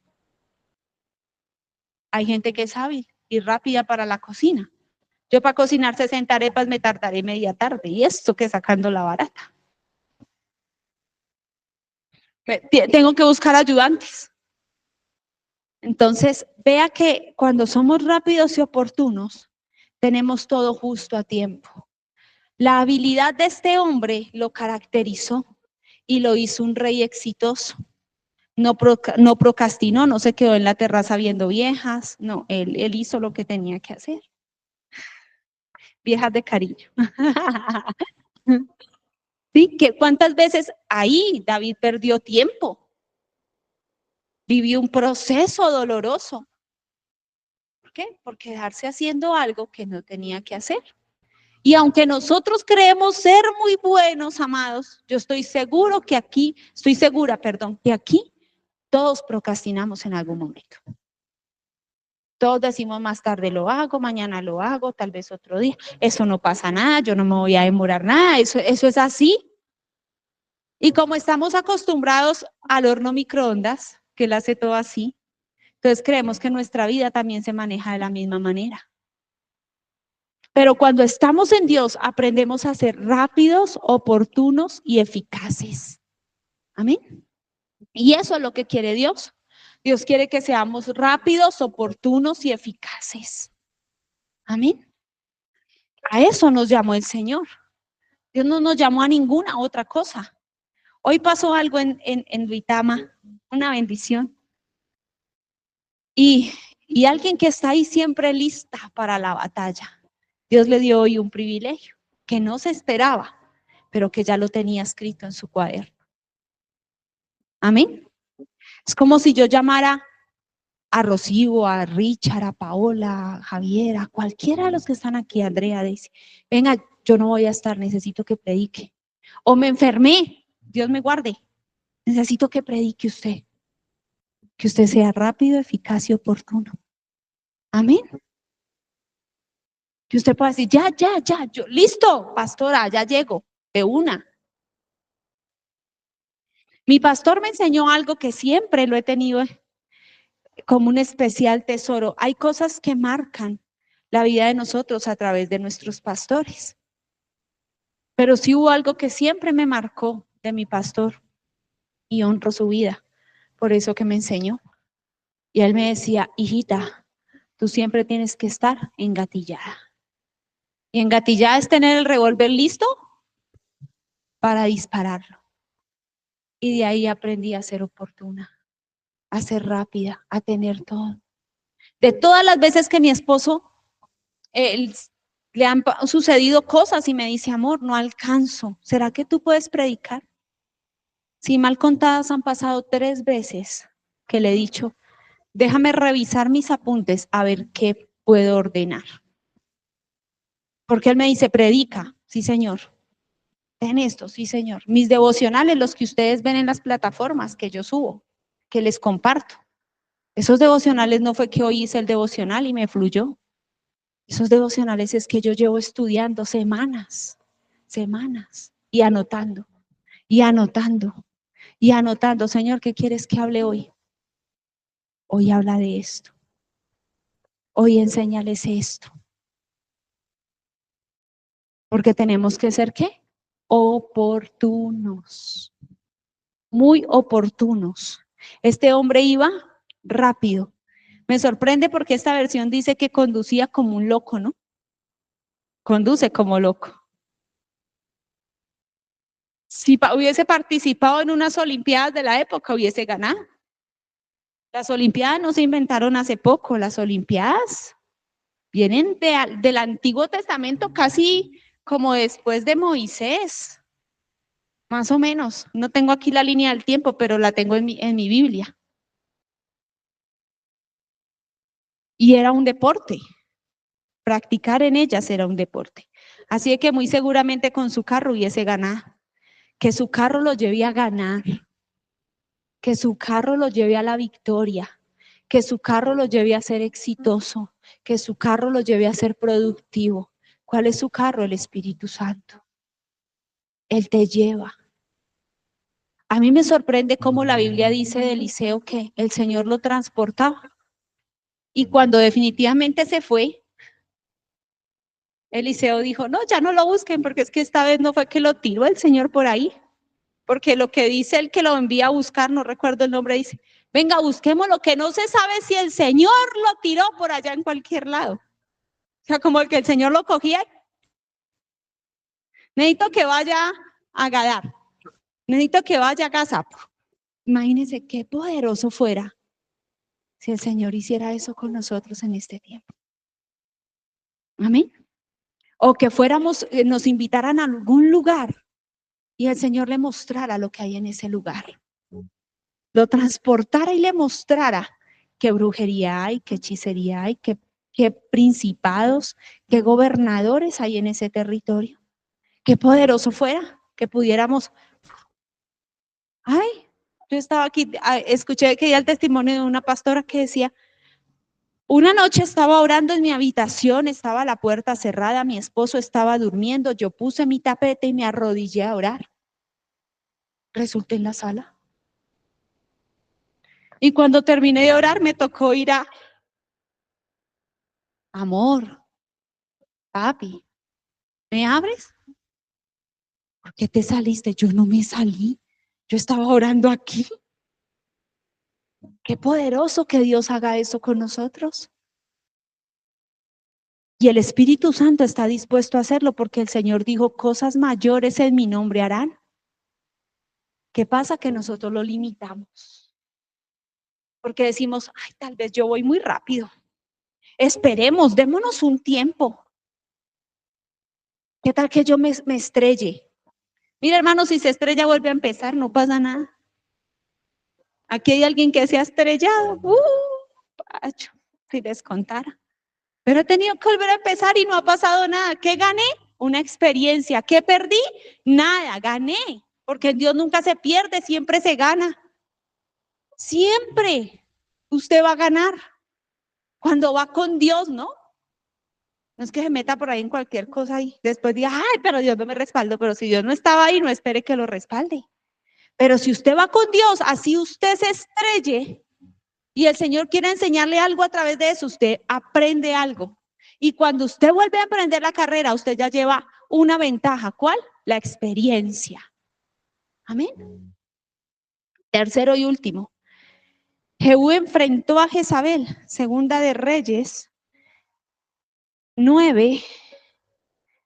Speaker 1: Hay gente que es hábil y rápida para la cocina. Yo para cocinar 60 arepas me tardaré media tarde. Y esto que sacando la barata. Tengo que buscar ayudantes. Entonces, vea que cuando somos rápidos y oportunos, tenemos todo justo a tiempo. La habilidad de este hombre lo caracterizó y lo hizo un rey exitoso. No procrastinó, no se quedó en la terraza viendo viejas, no, él hizo lo que tenía que hacer. Viejas de cariño. ¿Sí? ¿Cuántas veces ahí David perdió tiempo? Vivió un proceso doloroso. ¿Por qué? Por quedarse haciendo algo que no tenía que hacer. Y aunque nosotros creemos ser muy buenos, amados, yo estoy segura, que aquí todos procrastinamos en algún momento. Todos decimos más tarde lo hago, mañana lo hago, tal vez otro día. Eso no pasa nada, yo no me voy a demorar nada, eso es así. Y como estamos acostumbrados al horno microondas, que él hace todo así, entonces creemos que nuestra vida también se maneja de la misma manera. Pero cuando estamos en Dios, aprendemos a ser rápidos, oportunos y eficaces. Amén. Y eso es lo que quiere Dios. Dios quiere que seamos rápidos, oportunos y eficaces. Amén. A eso nos llamó el Señor. Dios no nos llamó a ninguna otra cosa. Hoy pasó algo en Duitama, una bendición. Y alguien que está ahí siempre lista para la batalla. Dios le dio hoy un privilegio que no se esperaba, pero que ya lo tenía escrito en su cuaderno. Amén. Es como si yo llamara a Rocío, a Richard, a Paola, a Javier, a cualquiera de los que están aquí, Andrea, dice, venga, yo no voy a estar, necesito que predique. O me enfermé, Dios me guarde, necesito que predique usted. Que usted sea rápido, eficaz y oportuno. Amén. Que usted pueda decir, ya, yo, listo, pastora, ya llego, de una. Mi pastor me enseñó algo que siempre lo he tenido como un especial tesoro. Hay cosas que marcan la vida de nosotros a través de nuestros pastores. Pero sí hubo algo que siempre me marcó de mi pastor y honro su vida, por eso que me enseñó. Y él me decía, hijita, tú siempre tienes que estar engatillada. Y engatillada es tener el revólver listo para dispararlo. Y de ahí aprendí a ser oportuna, a ser rápida, a tener todo. De todas las veces que mi esposo le han sucedido cosas y me dice, amor, no alcanzo. ¿Será que tú puedes predicar? Si mal contadas han pasado 3 veces que le he dicho, déjame revisar mis apuntes a ver qué puedo ordenar. Porque él me dice, predica, sí señor. En esto, sí señor. Mis devocionales, los que ustedes ven en las plataformas que yo subo, que les comparto. Esos devocionales no fue que hoy hice el devocional y me fluyó. Esos devocionales es que yo llevo estudiando semanas y anotando, y anotando, y anotando. Señor, ¿qué quieres que hable hoy? Hoy habla de esto. Hoy enséñales esto. Porque tenemos que ser, ¿qué? Oportunos. Muy oportunos. Este hombre iba rápido. Me sorprende porque esta versión dice que conducía como un loco, ¿no? Conduce como loco. Si hubiese participado en unas Olimpiadas de la época, hubiese ganado. Las Olimpiadas no se inventaron hace poco, las Olimpiadas vienen del Antiguo Testamento casi como después de Moisés, más o menos. No tengo aquí la línea del tiempo, pero la tengo en mi Biblia. Y era un deporte, practicar en ellas era un deporte. Así que muy seguramente con su carro hubiese ganado. Que su carro lo lleve a ganar, que su carro lo lleve a la victoria, que su carro lo lleve a ser exitoso, que su carro lo lleve a ser productivo. ¿Cuál es su carro? El Espíritu Santo. Él te lleva. A mí me sorprende cómo la Biblia dice de Eliseo que el Señor lo transportaba. Y cuando definitivamente se fue, Eliseo dijo, no, ya no lo busquen porque es que esta vez no fue que lo tiró el Señor por ahí. Porque lo que dice el que lo envía a buscar, no recuerdo el nombre, dice, venga, busquemos lo que no se sabe si el Señor lo tiró por allá en cualquier lado. O sea, como el que el Señor lo cogía, necesito que vaya a Gadar, necesito que vaya a Gaza. Imagínense qué poderoso fuera si el Señor hiciera eso con nosotros en este tiempo. Amén. O que fuéramos, nos invitaran a algún lugar y el Señor le mostrara lo que hay en ese lugar. Lo transportara y le mostrara qué brujería hay, qué hechicería hay, qué principados, qué gobernadores hay en ese territorio. Qué poderoso fuera que pudiéramos. Ay, yo estaba aquí, escuché que ya el testimonio de una pastora que decía, Una noche estaba orando en mi habitación, estaba la puerta cerrada, mi esposo estaba durmiendo, yo puse mi tapete y me arrodillé a orar. Resulté en la sala. Y cuando terminé de orar, me tocó ir a, amor, papi, ¿me abres? ¿Por qué te saliste? Yo no me salí, yo estaba orando aquí. Qué poderoso que Dios haga eso con nosotros. Y el Espíritu Santo está dispuesto a hacerlo porque el Señor dijo, cosas mayores en mi nombre harán. ¿Qué pasa? Que nosotros lo limitamos. Porque decimos, ay, tal vez yo voy muy rápido. Esperemos, démonos un tiempo. ¿Qué tal que yo me estrelle? Mira, hermano, si se estrella vuelve a empezar, no pasa nada. Aquí hay alguien que se ha estrellado. Pacho, si les contara. Pero he tenido que volver a empezar y no ha pasado nada. ¿Qué gané? Una experiencia. ¿Qué perdí? Nada, gané. Porque Dios nunca se pierde, siempre se gana. Siempre usted va a ganar. Cuando va con Dios, ¿no? No es que se meta por ahí en cualquier cosa y después diga, ay, pero Dios no me respaldó. Pero si Dios no estaba ahí, no espere que lo respalde. Pero si usted va con Dios, así usted se estrelle y el Señor quiere enseñarle algo a través de eso, usted aprende algo. Y cuando usted vuelve a aprender la carrera, usted ya lleva una ventaja. ¿Cuál? La experiencia. Amén. Tercero y último. Jehú enfrentó a Jezabel, segunda de Reyes 9,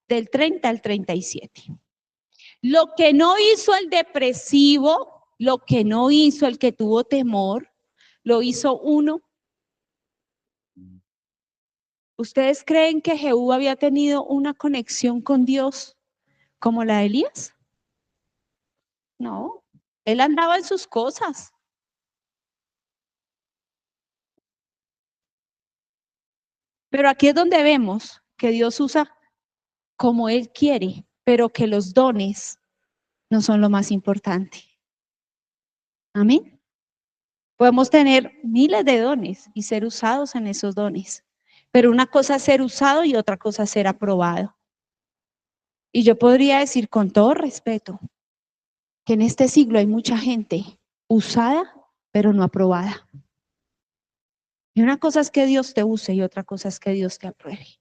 Speaker 1: del 30 al 37. Lo que no hizo el depresivo, lo que no hizo el que tuvo temor, lo hizo uno. ¿Ustedes creen que Jehú había tenido una conexión con Dios como la de Elías? No, él andaba en sus cosas. Pero aquí es donde vemos que Dios usa como Él quiere, pero que los dones no son lo más importante. Amén. Podemos tener miles de dones y ser usados en esos dones, pero una cosa es ser usado y otra cosa es ser aprobado. Y yo podría decir con todo respeto que en este siglo hay mucha gente usada, pero no aprobada. Y una cosa es que Dios te use y otra cosa es que Dios te apruebe.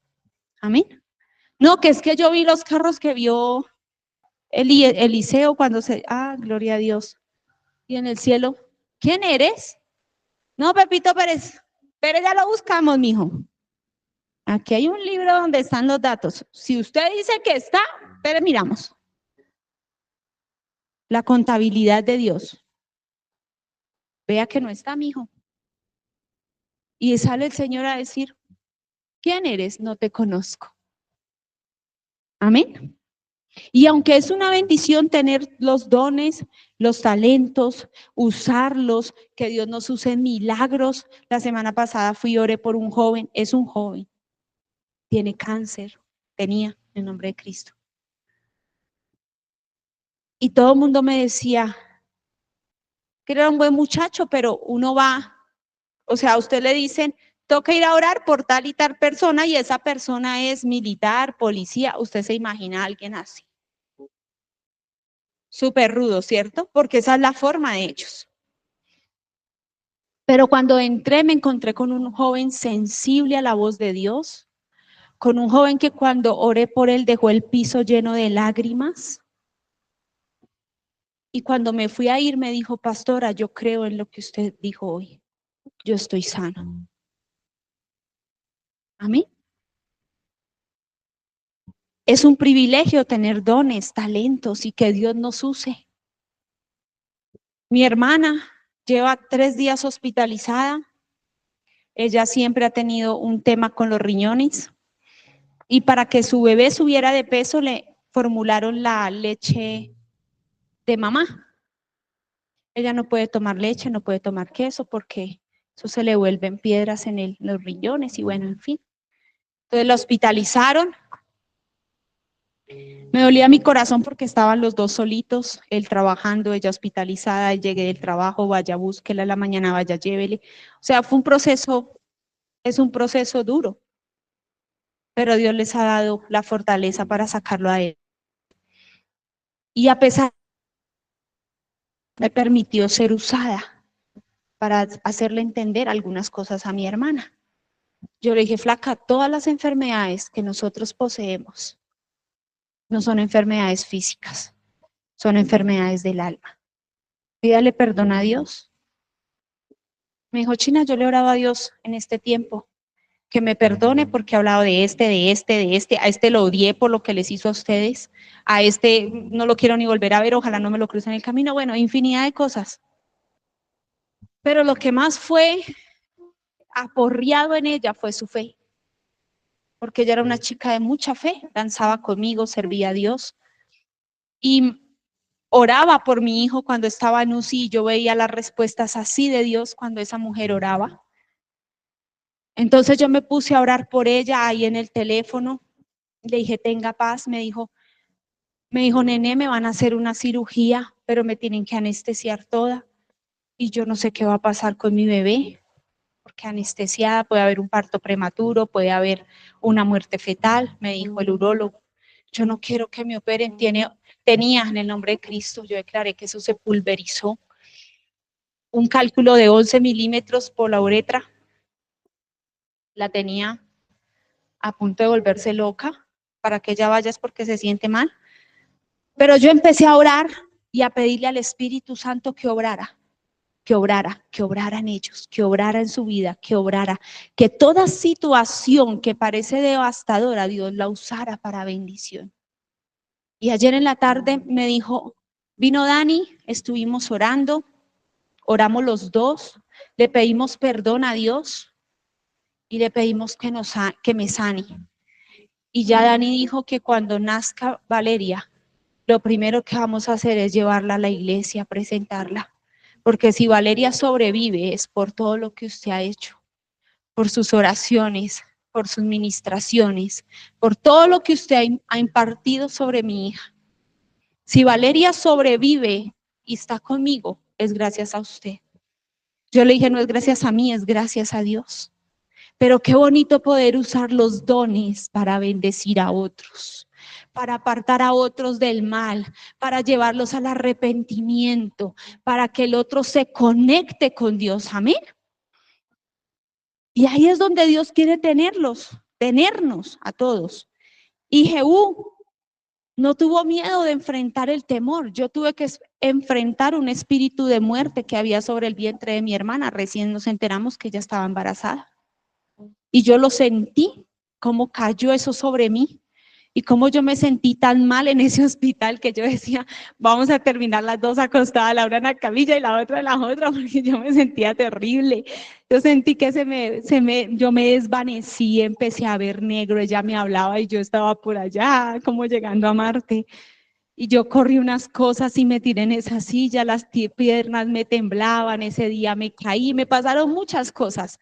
Speaker 1: Amén. No, que es que yo vi los carros que vio Eliseo cuando gloria a Dios. Y en el cielo, ¿quién eres? No, Pepito Pérez. Pérez ya lo buscamos, mijo. Aquí hay un libro donde están los datos. Si usted dice que está, pero miramos. La contabilidad de Dios. Vea que no está, mijo. Y sale el Señor a decir, ¿quién eres? No te conozco. Amén. Y aunque es una bendición tener los dones, los talentos, usarlos, que Dios nos use en milagros. La semana pasada fui y oré por un joven, es un joven, tiene cáncer, tenía en nombre de Cristo. Y todo el mundo me decía que era un buen muchacho, pero uno va, o sea, a usted le dicen, toca ir a orar por tal y tal persona y esa persona es militar, policía, usted se imagina a alguien así. Súper rudo, ¿cierto? Porque esa es la forma de ellos. Pero cuando entré me encontré con un joven sensible a la voz de Dios, con un joven que cuando oré por él dejó el piso lleno de lágrimas. Y cuando me fui a ir me dijo, pastora, yo creo en lo que usted dijo hoy. Yo estoy sano. Amén. Es un privilegio tener dones, talentos y que Dios nos use. Mi hermana lleva 3 días hospitalizada. Ella siempre ha tenido un tema con los riñones. Y para que su bebé subiera de peso le formularon la leche de mamá. Ella no puede tomar leche, no puede tomar queso porque eso se le vuelven piedras en los riñones y bueno, en fin. Entonces la hospitalizaron. Me dolía mi corazón porque estaban los dos solitos, él trabajando, ella hospitalizada, llegué del trabajo, vaya, búsquela en la mañana, vaya, llévele. O sea, fue un proceso Es un proceso duro, pero Dios les ha dado la fortaleza para sacarlo a él. Y a pesar, me permitió ser usada para hacerle entender algunas cosas a mi hermana. Yo le dije, flaca, todas las enfermedades que nosotros poseemos no son enfermedades físicas, son enfermedades del alma. Pídale perdón a Dios. Me dijo, China, yo le oraba a Dios en este tiempo que me perdone porque he hablado de a este lo odié por lo que les hizo a ustedes, a este no lo quiero ni volver a ver, ojalá no me lo cruce en el camino, bueno, infinidad de cosas. Pero lo que más fue aporreado en ella fue su fe, porque ella era una chica de mucha fe, danzaba conmigo, servía a Dios y oraba por mi hijo cuando estaba en UCI y yo veía las respuestas así de Dios cuando esa mujer oraba. Entonces yo me puse a orar por ella ahí en el teléfono, le dije, tenga paz, me dijo, nene, me van a hacer una cirugía, pero me tienen que anestesiar toda y yo no sé qué va a pasar con mi bebé, porque anestesiada puede haber un parto prematuro, puede haber una muerte fetal, me dijo el urólogo. Yo no quiero que me operen, tenía en el nombre de Cristo, yo declaré que eso se pulverizó. Un cálculo de 11 milímetros por la uretra, la tenía a punto de volverse loca, para que ella vaya es porque se siente mal. Pero yo empecé a orar y a pedirle al Espíritu Santo que obrara en ellos, que obrara en su vida, que obrara, que toda situación que parece devastadora, Dios la usara para bendición. Y ayer en la tarde me dijo, vino Dani, estuvimos orando, oramos los dos, le pedimos perdón a Dios y le pedimos que me sane. Y ya Dani dijo que cuando nazca Valeria, lo primero que vamos a hacer es llevarla a la iglesia, presentarla. Porque si Valeria sobrevive es por todo lo que usted ha hecho, por sus oraciones, por sus ministraciones, por todo lo que usted ha impartido sobre mi hija. Si Valeria sobrevive y está conmigo, es gracias a usted. Yo le dije, no es gracias a mí, es gracias a Dios. Pero qué bonito poder usar los dones para bendecir a otros, para apartar a otros del mal, para llevarlos al arrepentimiento, para que el otro se conecte con Dios. Amén. Y ahí es donde Dios quiere tenernos a todos. Y Jehú no tuvo miedo de enfrentar el temor. Yo tuve que enfrentar un espíritu de muerte que había sobre el vientre de mi hermana. Recién nos enteramos que ella estaba embarazada. Y yo lo sentí, cómo cayó eso sobre mí y cómo yo me sentí tan mal en ese hospital que yo decía, vamos a terminar las dos acostadas, la una en la camilla y la otra en la otra, porque yo me sentía terrible. Yo sentí que yo me desvanecí, empecé a ver negro, ella me hablaba y yo estaba por allá, como llegando a Marte. Y yo corrí unas cosas y me tiré en esa silla, las piernas me temblaban, ese día me caí, me pasaron muchas cosas.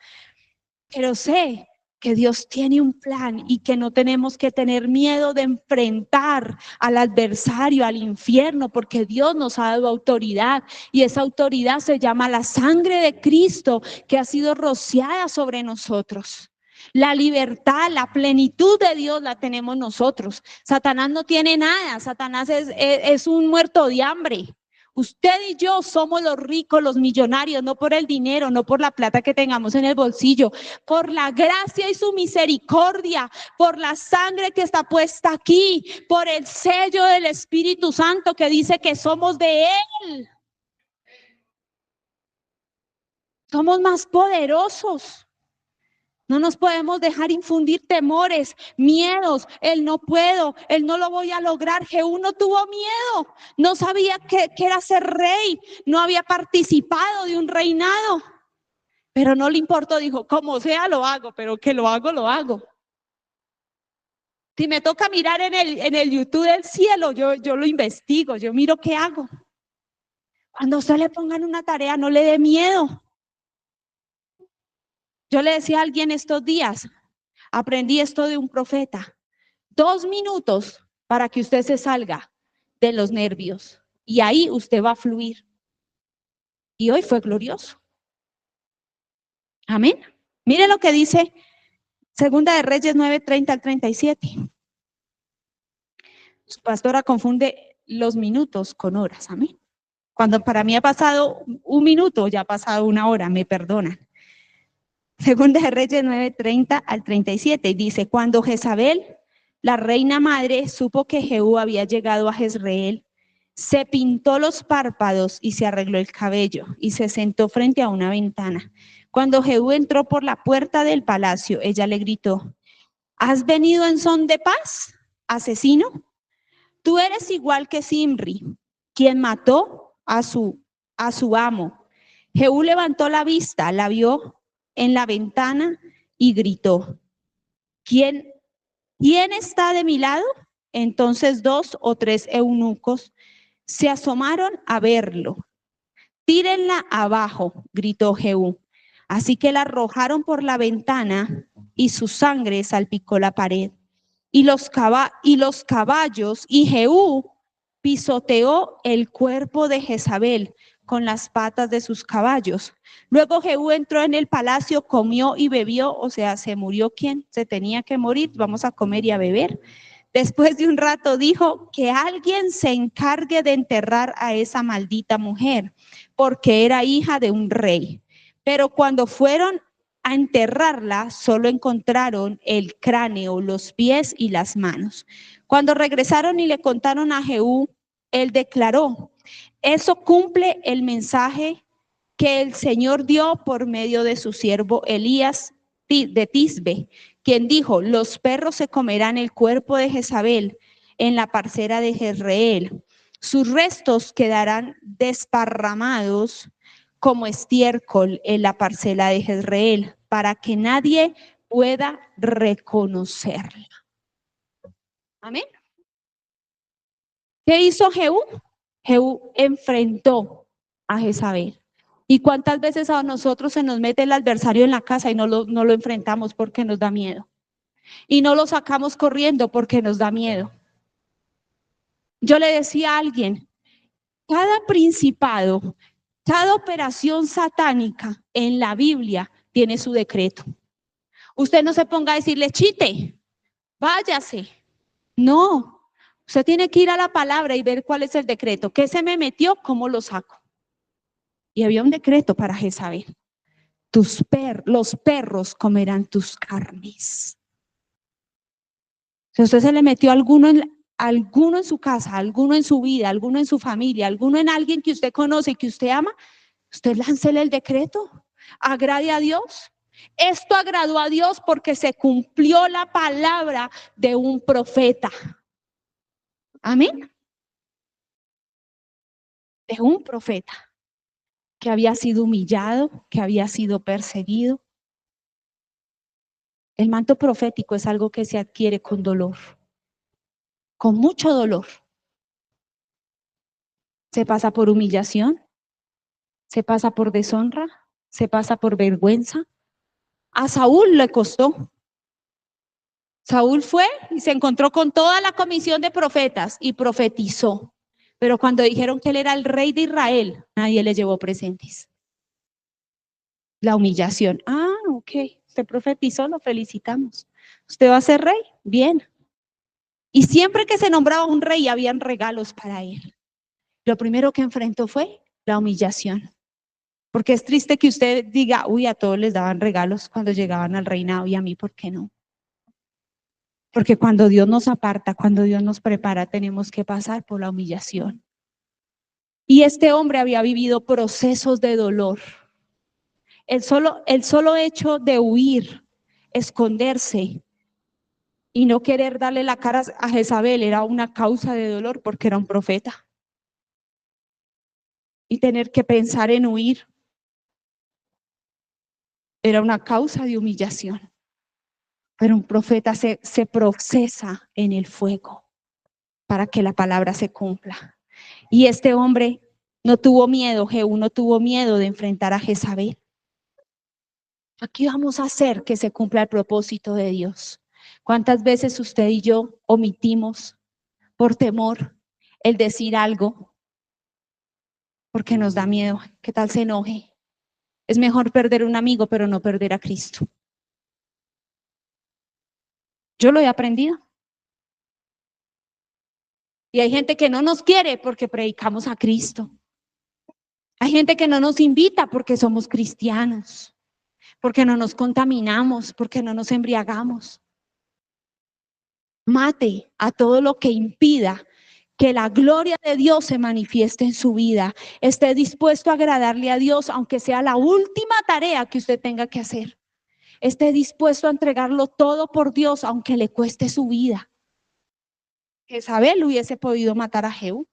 Speaker 1: Pero sé que Dios tiene un plan y que no tenemos que tener miedo de enfrentar al adversario, al infierno, porque Dios nos ha dado autoridad y esa autoridad se llama la sangre de Cristo que ha sido rociada sobre nosotros. La libertad, la plenitud de Dios la tenemos nosotros. Satanás no tiene nada, Satanás es un muerto de hambre. Usted y yo somos los ricos, los millonarios, no por el dinero, no por la plata que tengamos en el bolsillo, por la gracia y su misericordia, por la sangre que está puesta aquí, por el sello del Espíritu Santo que dice que somos de Él. Somos más poderosos. No nos podemos dejar infundir temores, miedos, el no puedo, el no lo voy a lograr. Jehú no tuvo miedo, no sabía que era ser rey, no había participado de un reinado, pero no le importó, dijo, como sea lo hago, pero que lo hago, lo hago. Si me toca mirar en el YouTube del cielo, yo lo investigo, yo miro qué hago. Cuando usted le pongan una tarea, no le dé miedo. Yo le decía a alguien estos días, aprendí esto de un profeta. 2 minutos para que usted se salga de los nervios y ahí usted va a fluir. Y hoy fue glorioso. Amén. Mire lo que dice Segunda de Reyes 9:30 al 37. Su pastora confunde los minutos con horas, amén. Cuando para mí ha pasado un minuto, ya ha pasado una hora, me perdonan. Segunda de Reyes 9:30 al 37, dice, cuando Jezabel, la reina madre, supo que Jehú había llegado a Jezreel, se pintó los párpados y se arregló el cabello y se sentó frente a una ventana. Cuando Jehú entró por la puerta del palacio, ella le gritó, ¿has venido en son de paz, asesino? Tú eres igual que Zimri, quien mató a su amo. Jehú levantó la vista, la vio en la ventana y gritó, ¿quién está de mi lado? Entonces 2 o 3 eunucos se asomaron a verlo. Tírenla abajo, gritó Jehú. Así que la arrojaron por la ventana y su sangre salpicó la pared. Y los caballos, y Jehú pisoteó el cuerpo de Jezabel con las patas de sus caballos. Luego Jehú entró en el palacio, comió y bebió, o sea, se murió quien se tenía que morir, vamos a comer y a beber. Después de un rato dijo que alguien se encargue de enterrar a esa maldita mujer, porque era hija de un rey. Pero cuando fueron a enterrarla, solo encontraron el cráneo, los pies y las manos. Cuando regresaron y le contaron a Jehú, él declaró, eso cumple el mensaje que el Señor dio por medio de su siervo Elías de Tisbe, quien dijo, los perros se comerán el cuerpo de Jezabel en la parcela de Jezreel. Sus restos quedarán desparramados como estiércol en la parcela de Jezreel, para que nadie pueda reconocerla. Amén. ¿Qué hizo Jehú? Jehú enfrentó a Jezabel. ¿Y cuántas veces a nosotros se nos mete el adversario en la casa y no lo enfrentamos porque nos da miedo? Y no lo sacamos corriendo porque nos da miedo. Yo le decía a alguien, cada principado, cada operación satánica en la Biblia tiene su decreto. Usted no se ponga a decirle, chite, váyase. No, usted tiene que ir a la palabra y ver cuál es el decreto. ¿Qué se me metió? ¿Cómo lo saco? Y había un decreto para Jezabel. Los perros comerán tus carnes. Si usted se le metió alguno en su casa, alguno en su vida, alguno en su familia, alguno en alguien que usted conoce y que usted ama, usted láncele el decreto. Agrade a Dios. Esto agradó a Dios porque se cumplió la palabra de un profeta. Amén. De un profeta que había sido humillado, que había sido perseguido. El manto profético es algo que se adquiere con dolor, con mucho dolor. Se pasa por humillación, se pasa por deshonra, se pasa por vergüenza. A Saúl le costó. Saúl fue y se encontró con toda la comisión de profetas y profetizó. Pero cuando dijeron que él era el rey de Israel, nadie le llevó presentes. La humillación. Ah, ok, usted profetizó, lo felicitamos. ¿Usted va a ser rey? Bien. Y siempre que se nombraba un rey, habían regalos para él. Lo primero que enfrentó fue la humillación. Porque es triste que usted diga, uy, a todos les daban regalos cuando llegaban al reinado y a mí, ¿por qué no? Porque cuando Dios nos aparta, cuando Dios nos prepara, tenemos que pasar por la humillación. Y este hombre había vivido procesos de dolor. El solo hecho de huir, esconderse y no querer darle la cara a Jezabel era una causa de dolor porque era un profeta. Y tener que pensar en huir era una causa de humillación. Pero un profeta se procesa en el fuego para que la palabra se cumpla. Y este hombre no tuvo miedo, Jehú no tuvo miedo de enfrentar a Jezabel. Aquí vamos a hacer que se cumpla el propósito de Dios. ¿Cuántas veces usted y yo omitimos por temor el decir algo? Porque nos da miedo. ¿Qué tal se enoje? Es mejor perder un amigo, pero no perder a Cristo. Yo lo he aprendido. Y hay gente que no nos quiere porque predicamos a Cristo. Hay gente que no nos invita porque somos cristianos, porque no nos contaminamos, porque no nos embriagamos. Mate a todo lo que impida que la gloria de Dios se manifieste en su vida. Esté dispuesto a agradarle a Dios, aunque sea la última tarea que usted tenga que hacer. Esté dispuesto a entregarlo todo por Dios, aunque le cueste su vida. Jezabel hubiese podido matar a Jehú,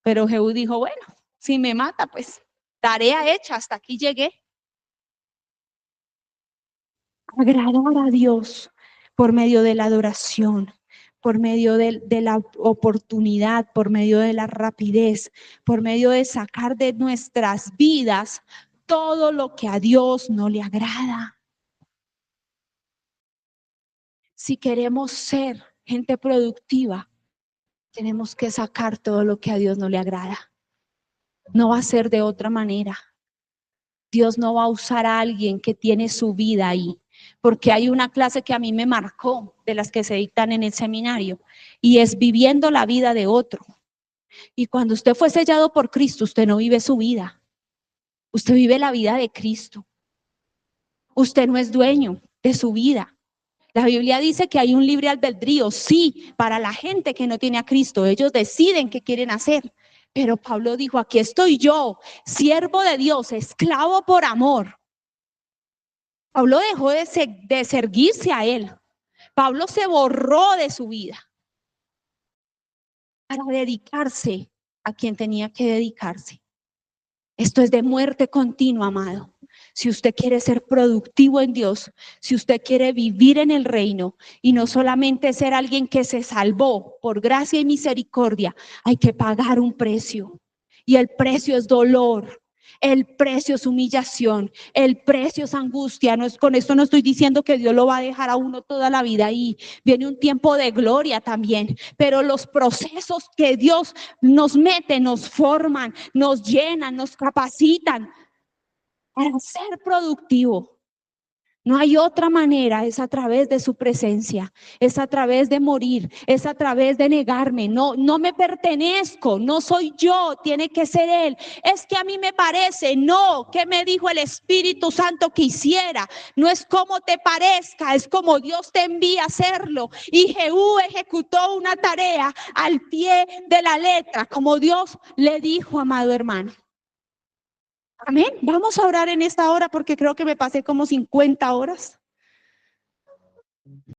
Speaker 1: pero Jehú dijo, bueno, si me mata, pues tarea hecha, hasta aquí llegué. Agradar a Dios por medio de la adoración, por medio de la oportunidad, por medio de la rapidez, por medio de sacar de nuestras vidas todo lo que a Dios no le agrada. Si queremos ser gente productiva, tenemos que sacar todo lo que a Dios no le agrada. No va a ser de otra manera. Dios no va a usar a alguien que tiene su vida ahí, porque hay una clase que a mí me marcó de las que se dictan en el seminario y es viviendo la vida de otro. Y cuando usted fue sellado por Cristo, usted no vive su vida, usted vive la vida de Cristo. Usted no es dueño de su vida. La Biblia dice que hay un libre albedrío, sí, para la gente que no tiene a Cristo. Ellos deciden qué quieren hacer. Pero Pablo dijo, aquí estoy yo, siervo de Dios, esclavo por amor. Pablo dejó de servirse a él. Pablo se borró de su vida para dedicarse a quien tenía que dedicarse. Esto es de muerte continua, amado. Si usted quiere ser productivo en Dios, si usted quiere vivir en el reino y no solamente ser alguien que se salvó por gracia y misericordia, hay que pagar un precio. Y el precio es dolor. El precio es humillación, el precio es angustia. No es, con esto no estoy diciendo que Dios lo va a dejar a uno toda la vida ahí. Viene un tiempo de gloria también, pero los procesos que Dios nos mete, nos forman, nos llenan, nos capacitan para ser productivo. No hay otra manera, es a través de su presencia, es a través de morir, es a través de negarme. No, no me pertenezco, no soy yo, tiene que ser Él. Es que a mí me parece, no, ¿qué me dijo el Espíritu Santo que hiciera? No es como te parezca, es como Dios te envía a hacerlo. Y Jehú ejecutó una tarea al pie de la letra, como Dios le dijo, amado hermano. Amén. Vamos a orar en esta hora porque creo que me pasé como 50 horas.